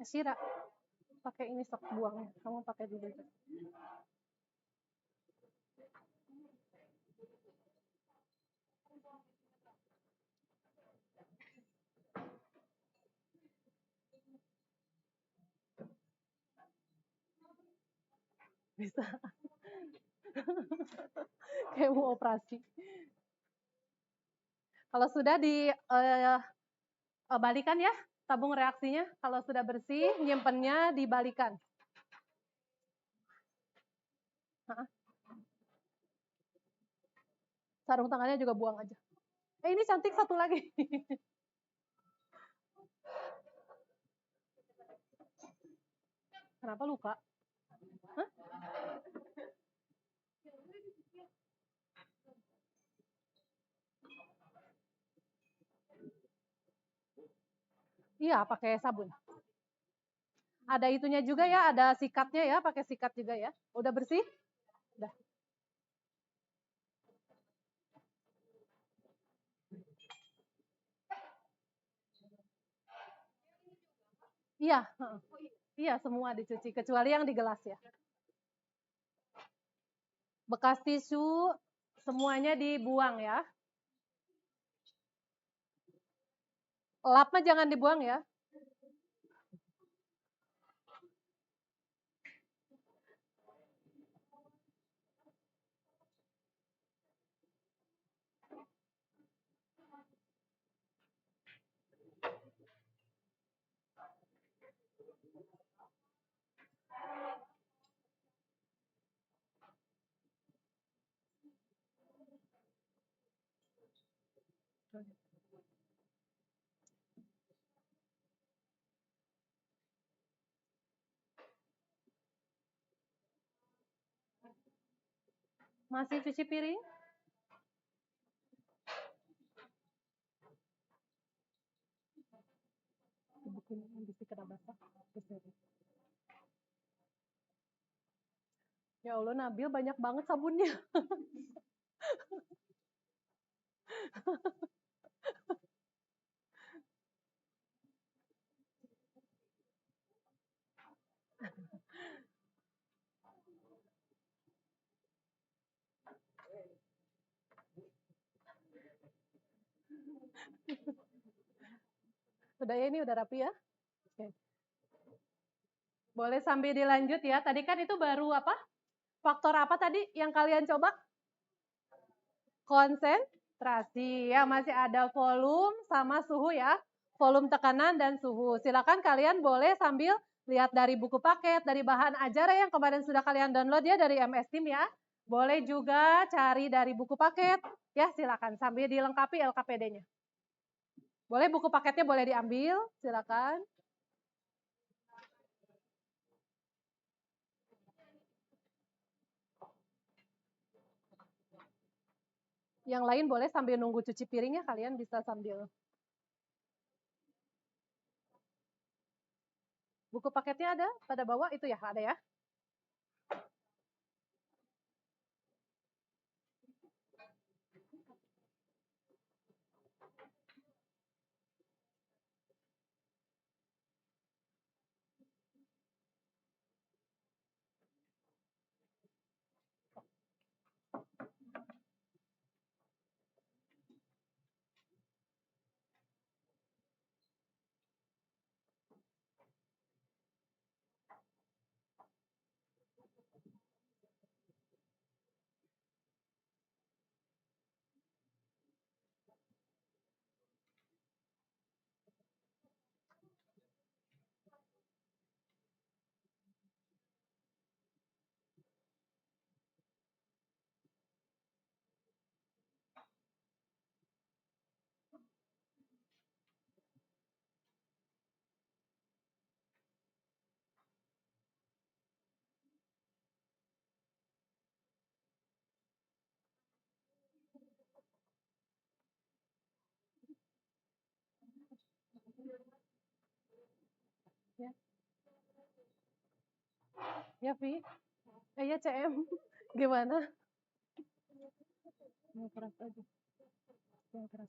S1: Syira, pakai ini sok buangnya. Kamu pakai dulu. Bisa. Kayak mau operasi. Kalau sudah dibalikan ya, tabung reaksinya. Kalau sudah bersih, nyimpennya dibalikan. Sarung tangannya juga buang aja. Ini cantik satu lagi. Kenapa luka? Hah? Iya, pakai sabun. Ada itunya juga ya, ada sikatnya ya, pakai sikat juga ya. Udah bersih? Udah. Iya, iya semua dicuci, kecuali yang di gelas ya. Bekas tisu semuanya dibuang ya. Lapnya jangan dibuang ya. Masih cuci piring? Ya Allah, Nabil banyak banget sabunnya. Udah ya, ini udah rapi ya? Oke. Boleh sambil dilanjut ya. Tadi kan itu baru apa? Faktor apa tadi yang kalian coba? Konsentrasi ya, masih ada volume sama suhu ya. Volume tekanan dan suhu. Silakan kalian boleh sambil lihat dari buku paket, dari bahan ajar yang kemarin sudah kalian download ya dari MS Team ya. Boleh juga cari dari buku paket ya, silakan sambil dilengkapi LKPD-nya. Boleh buku paketnya boleh diambil, silakan. Yang lain boleh sambil nunggu cuci piringnya, kalian bisa sambil. Buku paketnya ada pada bawah itu ya, ada ya. Ya, ya Vi. Ya CM. Gimana? Yang keras aja. Yang keras.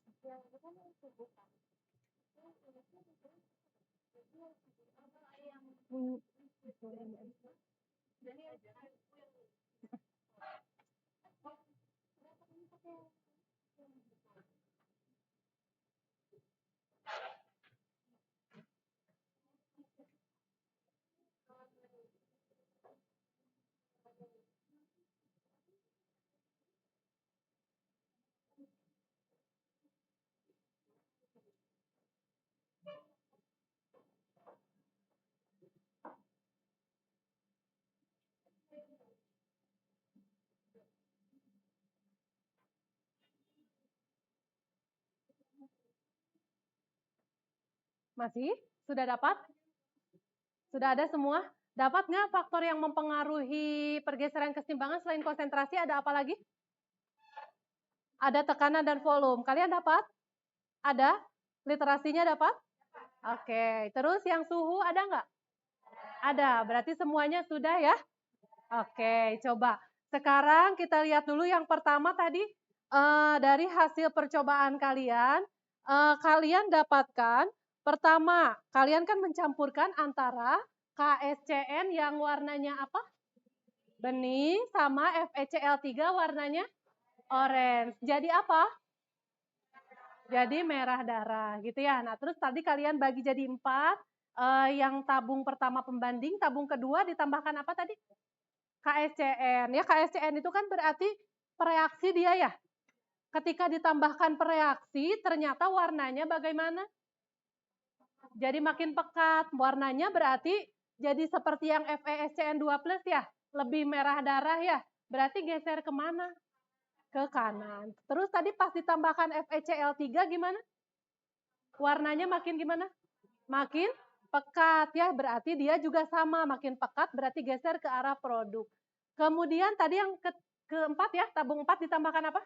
S1: Masih? Sudah dapat? Sudah ada semua? Dapat nggak faktor yang mempengaruhi pergeseran keseimbangan selain konsentrasi ada apa lagi? Ada tekanan dan volume. Kalian dapat? Ada? Literasinya dapat? Oke. Terus yang suhu ada nggak? Ada. Berarti semuanya sudah ya? Oke, coba. Sekarang kita lihat dulu yang pertama tadi dari hasil percobaan kalian. Kalian dapatkan, pertama, kalian kan mencampurkan antara KSCN yang warnanya apa? Bening sama FeCl3 warnanya orange. Jadi apa? Jadi merah darah gitu ya. Nah terus tadi kalian bagi jadi 4, yang tabung pertama pembanding, tabung kedua ditambahkan apa tadi? KSCN. Ya KSCN itu kan berarti pereaksi dia ya. Ketika ditambahkan pereaksi ternyata warnanya bagaimana? Jadi makin pekat. Warnanya berarti jadi seperti yang FeSCN2+ ya. Lebih merah darah ya. Berarti geser kemana? Ke kanan. Terus tadi pas ditambahkan FeCl3 gimana? Warnanya makin gimana? Makin pekat ya, berarti dia juga sama, makin pekat berarti geser ke arah produk. Kemudian tadi yang Keempat ya, tabung 4 ditambahkan apa?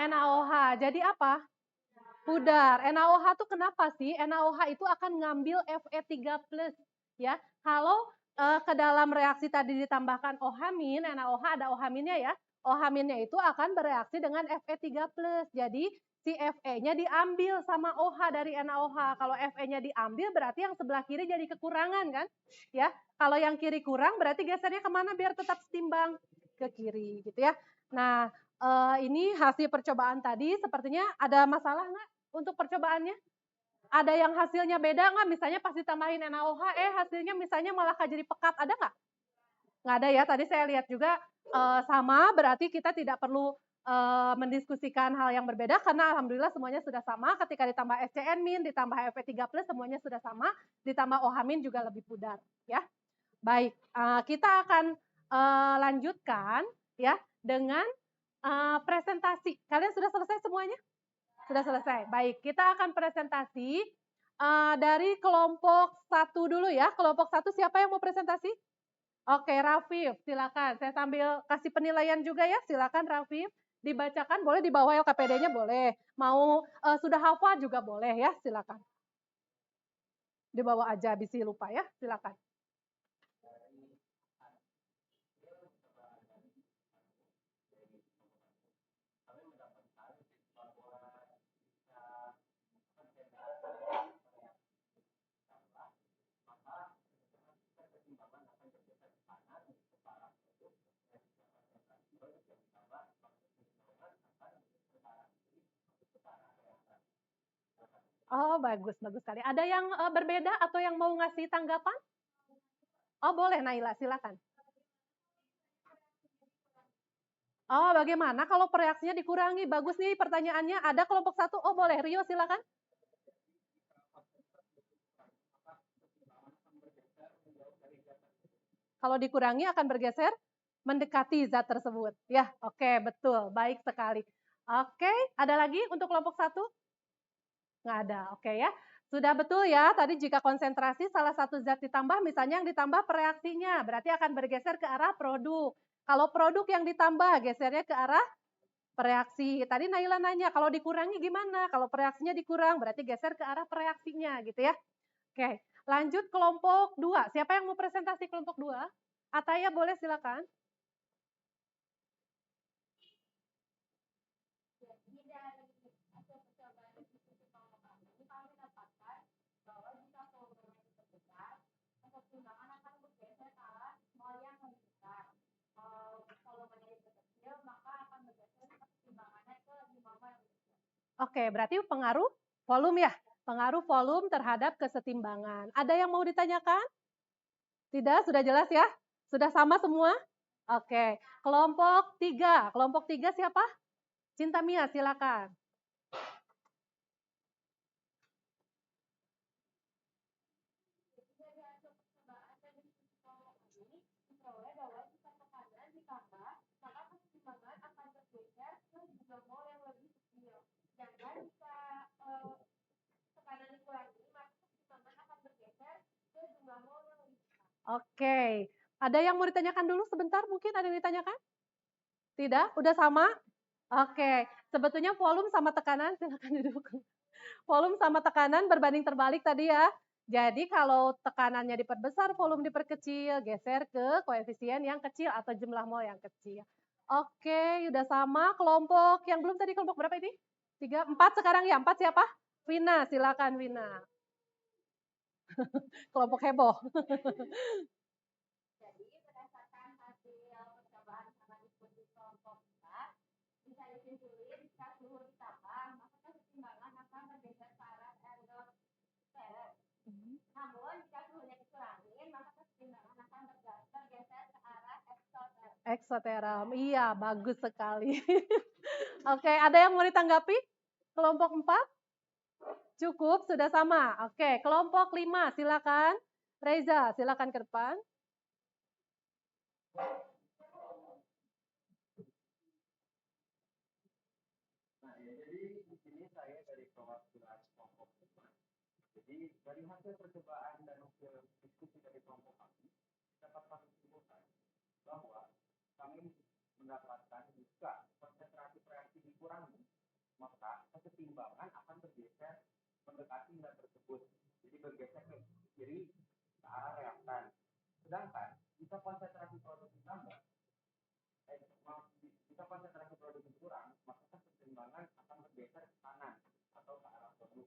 S1: NaOH. Jadi apa? Pudar. NaOH itu kenapa sih? NaOH itu akan ngambil Fe3+, ya. Kalau ke dalam reaksi tadi ditambahkan OH-, NaOH ada OH-nya ya. OH-nya itu akan bereaksi dengan Fe3+. Jadi si Fe-nya diambil sama OH dari NaOH. Kalau Fe-nya diambil berarti yang sebelah kiri jadi kekurangan kan? Ya. Kalau yang kiri kurang berarti gesernya kemana biar tetap setimbang? Ke kiri gitu ya. Nah, ini hasil percobaan tadi sepertinya ada masalah nggak untuk percobaannya? Ada yang hasilnya beda nggak? Misalnya pas ditambahin NaOH, hasilnya misalnya malah jadi pekat, ada nggak? Nggak ada ya, tadi saya lihat juga sama, berarti kita tidak perlu mendiskusikan hal yang berbeda, karena alhamdulillah semuanya sudah sama, ketika ditambah SCN-, ditambah Fe3+, semuanya sudah sama, ditambah OH- juga lebih pudar. Ya, baik, kita akan lanjutkan ya dengan presentasi. Kalian sudah selesai semuanya? Sudah selesai. Baik, kita akan presentasi dari kelompok 1 dulu ya. Kelompok 1 siapa yang mau presentasi? Oke, Rafif, silakan. Saya sambil kasih penilaian juga ya. Silakan Rafif, dibacakan boleh di bawah LKPD-nya boleh. Mau sudah hafal juga boleh ya, silakan. Di bawah aja, bisi lupa ya, silakan. Oh, bagus, bagus sekali. Ada yang berbeda atau yang mau ngasih tanggapan? Oh, boleh Naila, silakan. Oh, bagaimana kalau reaksinya dikurangi? Bagus nih pertanyaannya. Ada kelompok 1? Oh, boleh. Rio, silakan. Kalau dikurangi akan bergeser mendekati zat tersebut. Ya, oke, betul. Baik sekali. Oke, ada lagi untuk kelompok 1? Nggak ada, oke ya. Sudah betul ya, tadi jika konsentrasi salah satu zat ditambah, misalnya yang ditambah reaksinya, berarti akan bergeser ke arah produk. Kalau produk yang ditambah, gesernya ke arah reaksi. Tadi Naila nanya, kalau dikurangi gimana? Kalau reaksinya dikurang, berarti geser ke arah reaksinya gitu ya. Oke, lanjut kelompok 2. Siapa yang mau presentasi kelompok 2? Ataya boleh silakan. Oke, berarti pengaruh volume ya? Pengaruh volume terhadap kesetimbangan. Ada yang mau ditanyakan? Tidak, sudah jelas ya? Sudah sama semua? Oke, kelompok 3. Kelompok 3 siapa? Cinta Mia, silakan. Oke, ada yang mau ditanyakan dulu sebentar? Mungkin ada yang ditanyakan? Tidak? Udah sama? Oke, sebetulnya volume sama tekanan, silakan duduk. Volume sama tekanan berbanding terbalik tadi ya. Jadi kalau tekanannya diperbesar, volume diperkecil, geser ke koefisien yang kecil atau jumlah mol yang kecil. Oke, udah sama. Kelompok yang belum tadi kelompok berapa ini? 3, 4 sekarang ya. 4 siapa? Vina, silakan Vina. Kelompok heboh. Eksoteram, iya bagus sekali. Oke, ada yang mau ditanggapi? Kelompok 4? Cukup, sudah sama. Oke, kelompok 5, silakan. Reza, silakan ke depan. Nah, jadi di sini saya dari perwakilan kelompok 5. Jadi dari hasil percobaan dan hasil diskusi dari kelompok kami, dapat kami simpulkan bahwa
S2: kami mendapatkan jika konsentrasi reaksi dikurangi, maka kesetimbangan akan bergeser mendekati nilai tersebut. Jadi bergeser ke kiri ke arah reaktan. Sedangkan jika konsentrasi produk ditambah, jika konsentrasi produk berkurang, maka kesetimbangan akan bergeser ke kanan atau ke arah produk.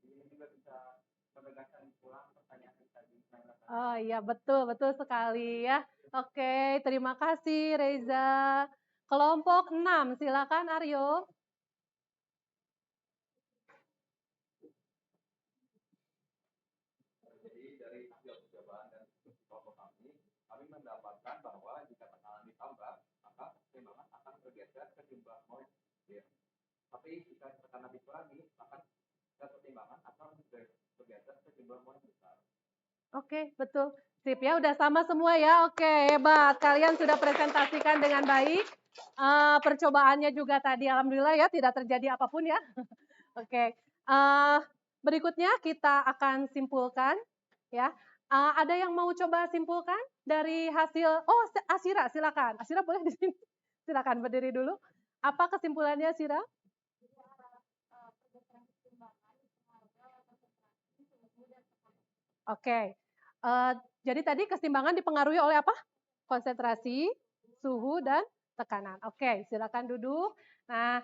S2: Jadi ini juga bisa menegaskan ulang pertanyaan yang tadi.
S1: Oh iya, betul, betul sekali ya. Oke, terima kasih Reza. Kelompok 6, silakan Aryo.
S2: Jadi dari hasil percobaan dan diskusi kelompok kami mendapatkan bahwa jika tekanan ditambah, maka keseimbangan akan bergeser ke jumlah mol. Tapi jika tekanan dikurangi, maka keseimbangan akan bergeser ke jumlah mol yang besar.
S1: Oke, betul. Sip ya, udah sama semua ya. Oke, hebat. Kalian sudah presentasikan dengan baik. Percobaannya juga tadi, alhamdulillah ya, tidak terjadi apapun ya. Oke, berikutnya kita akan simpulkan ya. Ada yang mau coba simpulkan dari hasil? Oh, Asira, silakan. Asira boleh di sini. Silakan berdiri dulu. Apa kesimpulannya, Asira? Oke. Jadi tadi keseimbangan dipengaruhi oleh apa? Konsentrasi, suhu, dan tekanan. Oke, silakan duduk. Nah,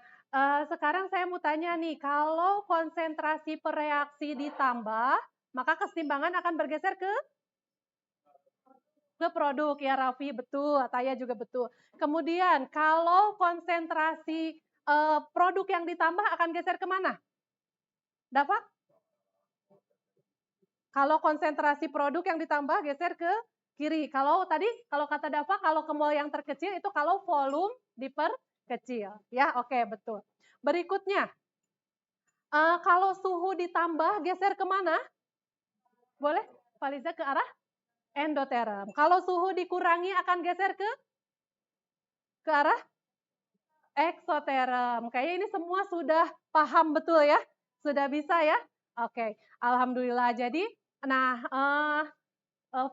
S1: sekarang saya mau tanya nih, kalau konsentrasi per reaksi ditambah, maka keseimbangan akan bergeser ke produk ya Raffi, betul, Ataya juga betul. Kemudian kalau konsentrasi produk yang ditambah akan geser kemana? Dapat? Kalau konsentrasi produk yang ditambah geser ke kiri. Kalau tadi, kalau kata Dava, kalau ke mol yang terkecil itu kalau volume diperkecil. Ya, oke, betul. Berikutnya, kalau suhu ditambah geser kemana? Boleh, Faliza, ke arah endoterm. Kalau suhu dikurangi akan geser ke arah eksoterm. Kayaknya ini semua sudah paham betul ya? Sudah bisa ya? Oke, alhamdulillah. Jadi, nah,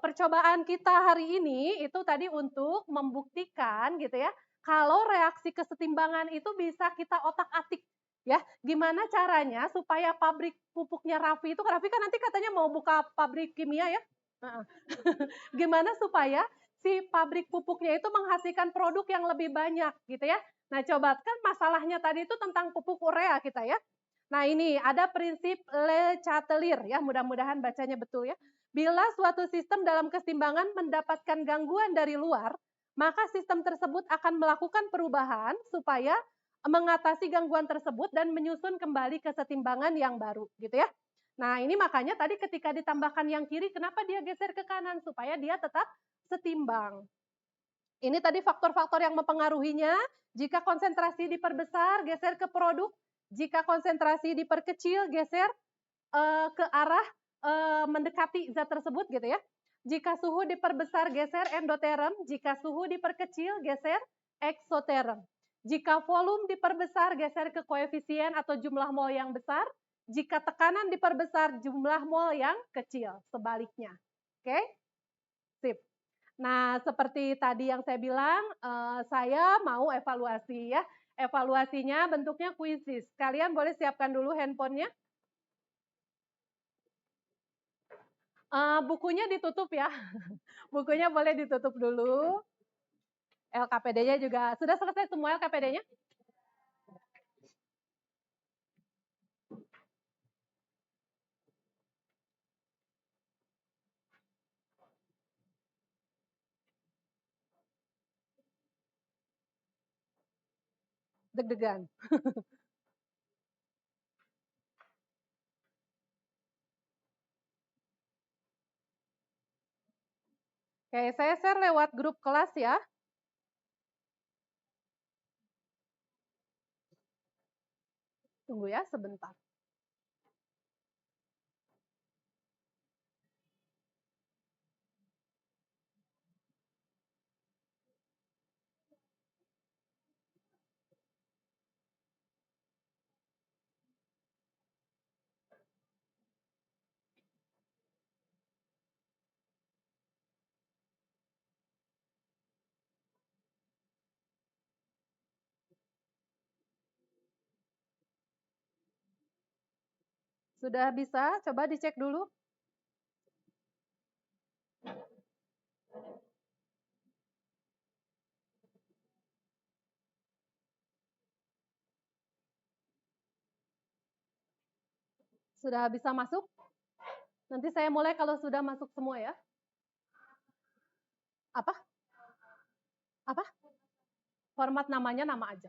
S1: percobaan kita hari ini itu tadi untuk membuktikan gitu ya, kalau reaksi kesetimbangan itu bisa kita otak-atik ya. Gimana caranya supaya pabrik pupuknya Raffi itu, Raffi kan nanti katanya mau buka pabrik kimia ya. Gimana supaya si pabrik pupuknya itu menghasilkan produk yang lebih banyak gitu ya. Nah, coba kan masalahnya tadi itu tentang pupuk urea kita ya. Nah, ini ada prinsip Le Chatelier ya, mudah-mudahan bacanya betul ya. Bila suatu sistem dalam keseimbangan mendapatkan gangguan dari luar, maka sistem tersebut akan melakukan perubahan supaya mengatasi gangguan tersebut dan menyusun kembali kesetimbangan yang baru gitu ya. Nah, ini makanya tadi ketika ditambahkan yang kiri, kenapa dia geser ke kanan? Supaya dia tetap setimbang. Ini tadi faktor-faktor yang mempengaruhinya. Jika konsentrasi diperbesar, geser ke produk. Jika konsentrasi diperkecil, geser ke arah mendekati zat tersebut gitu ya. Jika suhu diperbesar, geser endoterm. Jika suhu diperkecil, geser eksoterm. Jika volume diperbesar, geser ke koefisien atau jumlah mol yang besar. Jika tekanan diperbesar, jumlah mol yang kecil. Sebaliknya. Oke? Sip. Nah, seperti tadi yang saya bilang, saya mau evaluasi ya. Evaluasinya bentuknya kuisis. Kalian boleh siapkan dulu handphonenya. Bukunya ditutup ya. Bukunya boleh ditutup dulu. LKPD-nya juga. Sudah selesai semua LKPD-nya? Deg-degan. Oke, saya share lewat grup kelas ya. Tunggu ya sebentar. Sudah bisa? Coba dicek dulu. Sudah bisa masuk? Nanti saya mulai kalau sudah masuk semua ya. Apa? Apa? Format namanya nama aja.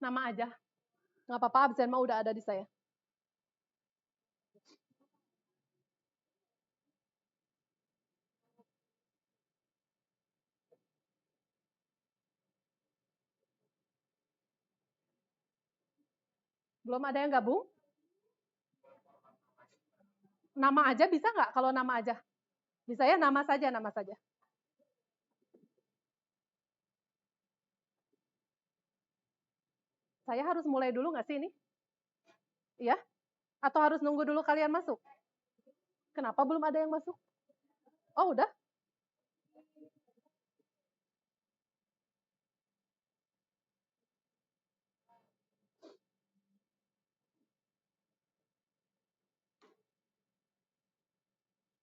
S1: Nama aja. Nggak apa-apa, absen mah udah ada di saya. Belum ada yang gabung? Nama aja bisa nggak kalau nama aja? Bisa ya, nama saja, nama saja. Saya harus mulai dulu nggak sih ini? Iya? Atau harus nunggu dulu kalian masuk? Kenapa belum ada yang masuk? Oh, udah?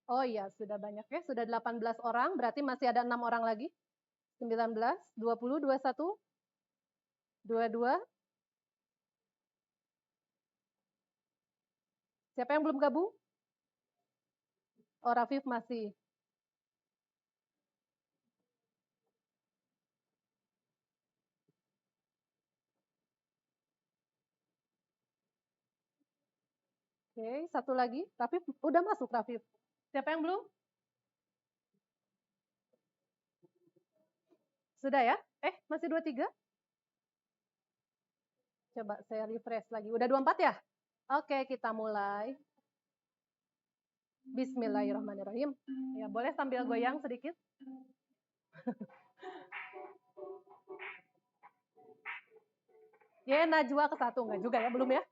S1: Oh iya, sudah banyak ya. Sudah 18 orang, berarti masih ada 6 orang lagi. 19, 20, 21, 22. Siapa yang belum gabung? Oh, Rafif masih. Oke, satu lagi. Rafif, udah masuk Rafif. Siapa yang belum? Sudah ya? Masih 23? Coba saya refresh lagi. Udah 24 ya? Oke, kita mulai. Bismillahirrahmanirrahim. Ya, boleh sambil goyang sedikit? Ya, Najwa ke satu. Enggak juga ya, belum ya?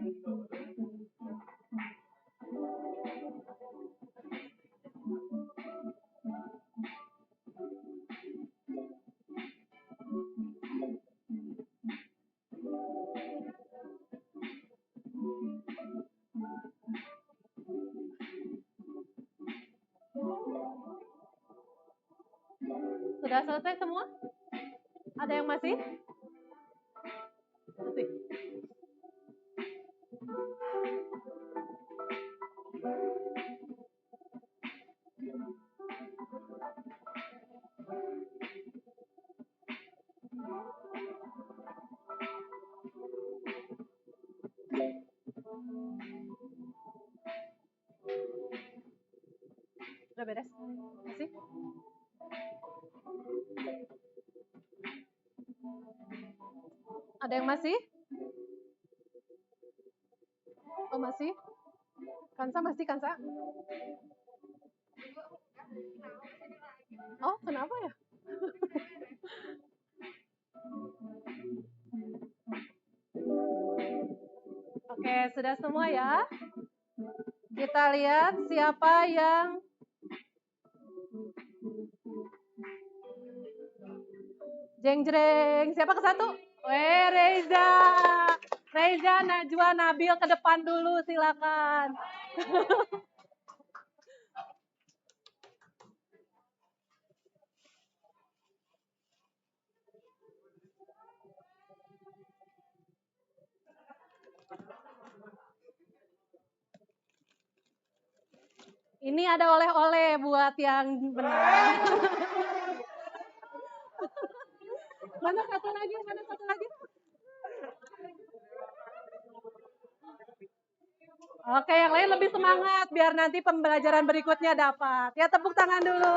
S1: Sudah selesai semua? Ada yang masih? Masih. Udah beres? Masih? Ada yang masih? Oh masih? Kansa masih Kansa? Oh kenapa ya? Oke, sudah semua ya? Kita lihat siapa yang jeng-jreng. Siapa ke satu? Reza. Reza, Najwa, Nabil ke depan dulu, silakan. Ini ada oleh-oleh buat yang benar. Mana satu lagi? Mana satu lagi? Oke, yang lain lebih semangat biar nanti pembelajaran berikutnya dapat. Ya, tepuk tangan dulu.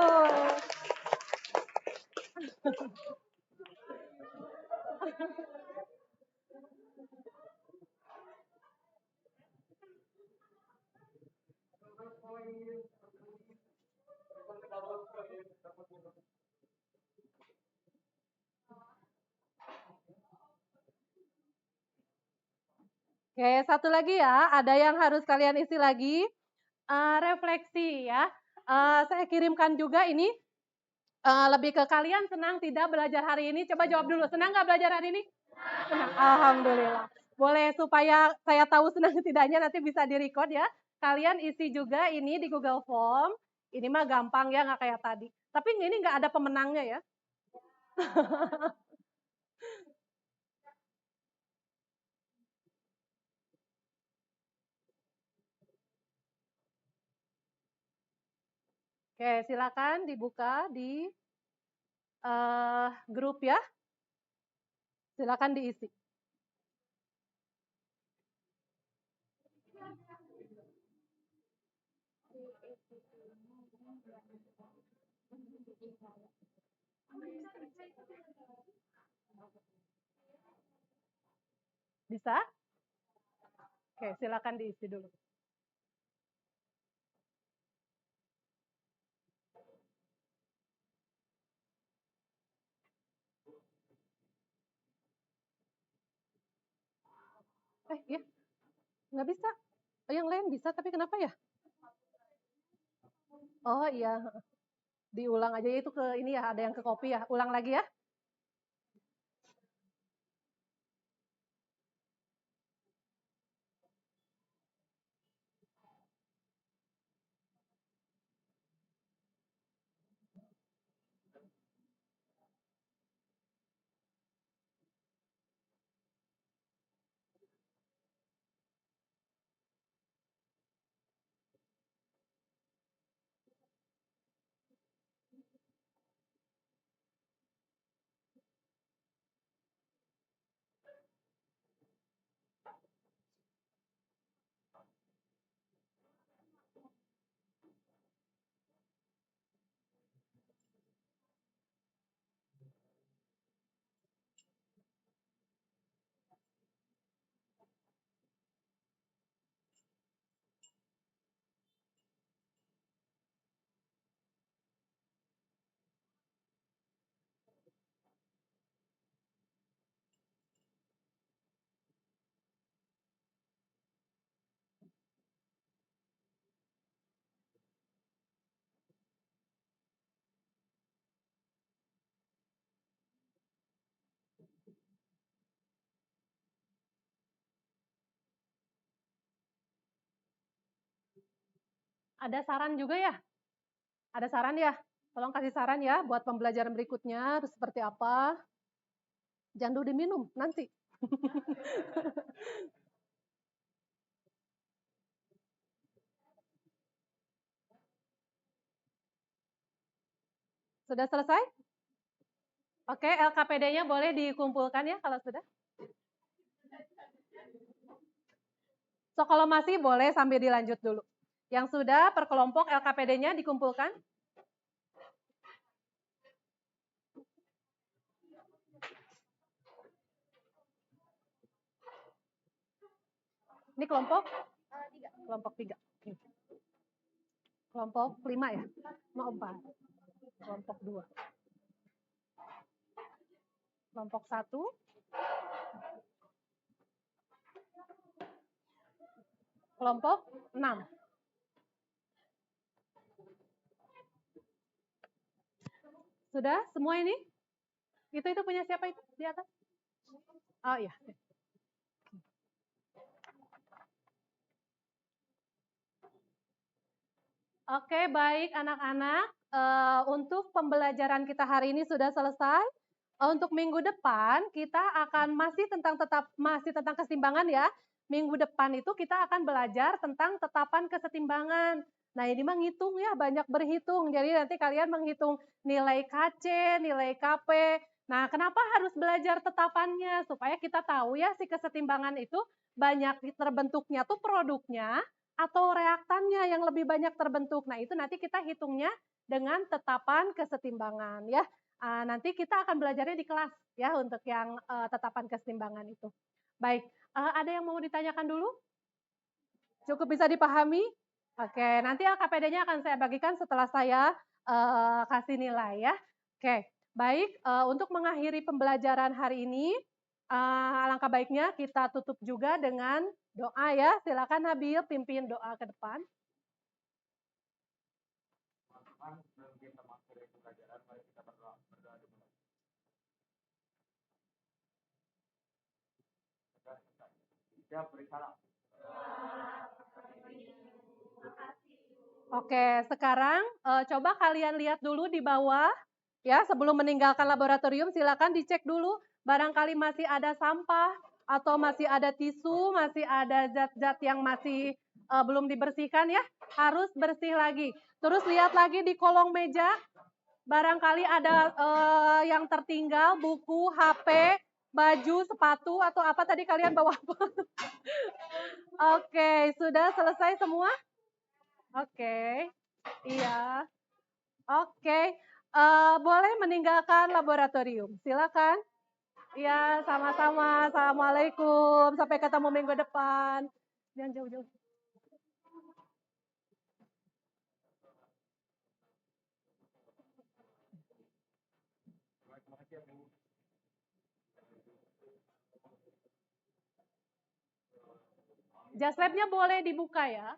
S1: Oke, satu lagi ya. Ada yang harus kalian isi lagi. Refleksi ya. Saya kirimkan juga ini. Lebih ke kalian senang tidak belajar hari ini? Coba jawab dulu. Senang nggak belajar hari ini? Senang. Alhamdulillah. Boleh supaya saya tahu senang tidaknya nanti bisa direcord ya. Kalian isi juga ini di Google Form. Ini mah gampang ya, nggak kayak tadi. Tapi ini nggak ada pemenangnya ya. Oke, silakan dibuka di grup ya. Silakan diisi. Bisa? Oke, silakan diisi dulu. Iya, nggak bisa. Oh, yang lain bisa, tapi kenapa ya? Oh iya, diulang aja itu ke ini ya, ada yang ke copy ya. Ulang lagi ya. Ada saran juga ya? Ada saran ya? Tolong kasih saran ya buat pembelajaran berikutnya harus seperti apa. Jangan dulu diminum nanti. Sudah selesai? Oke, LKPD-nya boleh dikumpulkan ya kalau sudah. So, kalau masih boleh sambil dilanjut dulu. Yang sudah per kelompok LKPD-nya dikumpulkan. Ini kelompok? Kelompok 3. Kelompok 5 ya? Mau 4. Kelompok 2. Kelompok 1. Kelompok 6. Sudah semua ini? Itu punya siapa itu di atas? Oh iya. Oke, baik anak-anak. Untuk pembelajaran kita hari ini sudah selesai. Untuk minggu depan kita akan masih tentang kesetimbangan ya. Minggu depan itu kita akan belajar tentang tetapan kesetimbangan. Nah, ini menghitung ya, banyak berhitung. Jadi nanti kalian menghitung nilai KC, nilai KP. Nah, kenapa harus belajar tetapannya? Supaya kita tahu ya si kesetimbangan itu banyak terbentuknya tuh produknya atau reaktannya yang lebih banyak terbentuk. Nah, itu nanti kita hitungnya dengan tetapan kesetimbangan ya. Nanti kita akan belajarnya di kelas ya untuk yang tetapan kesetimbangan itu. Baik, ada yang mau ditanyakan dulu? Cukup bisa dipahami? Oke, nanti LKPD-nya akan saya bagikan setelah saya kasih nilai ya. Oke, baik. Untuk mengakhiri pembelajaran hari ini, alangkah baiknya kita tutup juga dengan doa ya. Silakan Nabil pimpin doa ke depan.
S2: Teman-teman, sebelum kita mengakhiri pembelajaran, mari kita berdoa dulu. Siap, beri salam.
S1: Oke, sekarang coba kalian lihat dulu di bawah ya, sebelum meninggalkan laboratorium silakan dicek dulu barangkali masih ada sampah atau masih ada tisu, masih ada zat-zat yang masih belum dibersihkan ya, harus bersih lagi. Terus lihat lagi di kolong meja, barangkali ada yang tertinggal, buku, HP, baju, sepatu, atau apa tadi kalian bawa apa? Oke, sudah selesai semua? Oke, iya. Oke, boleh meninggalkan laboratorium. Silakan. Iya, sama-sama. Assalamualaikum. Sampai ketemu minggu depan. Jangan jauh-jauh. Just Lab-nya boleh dibuka ya.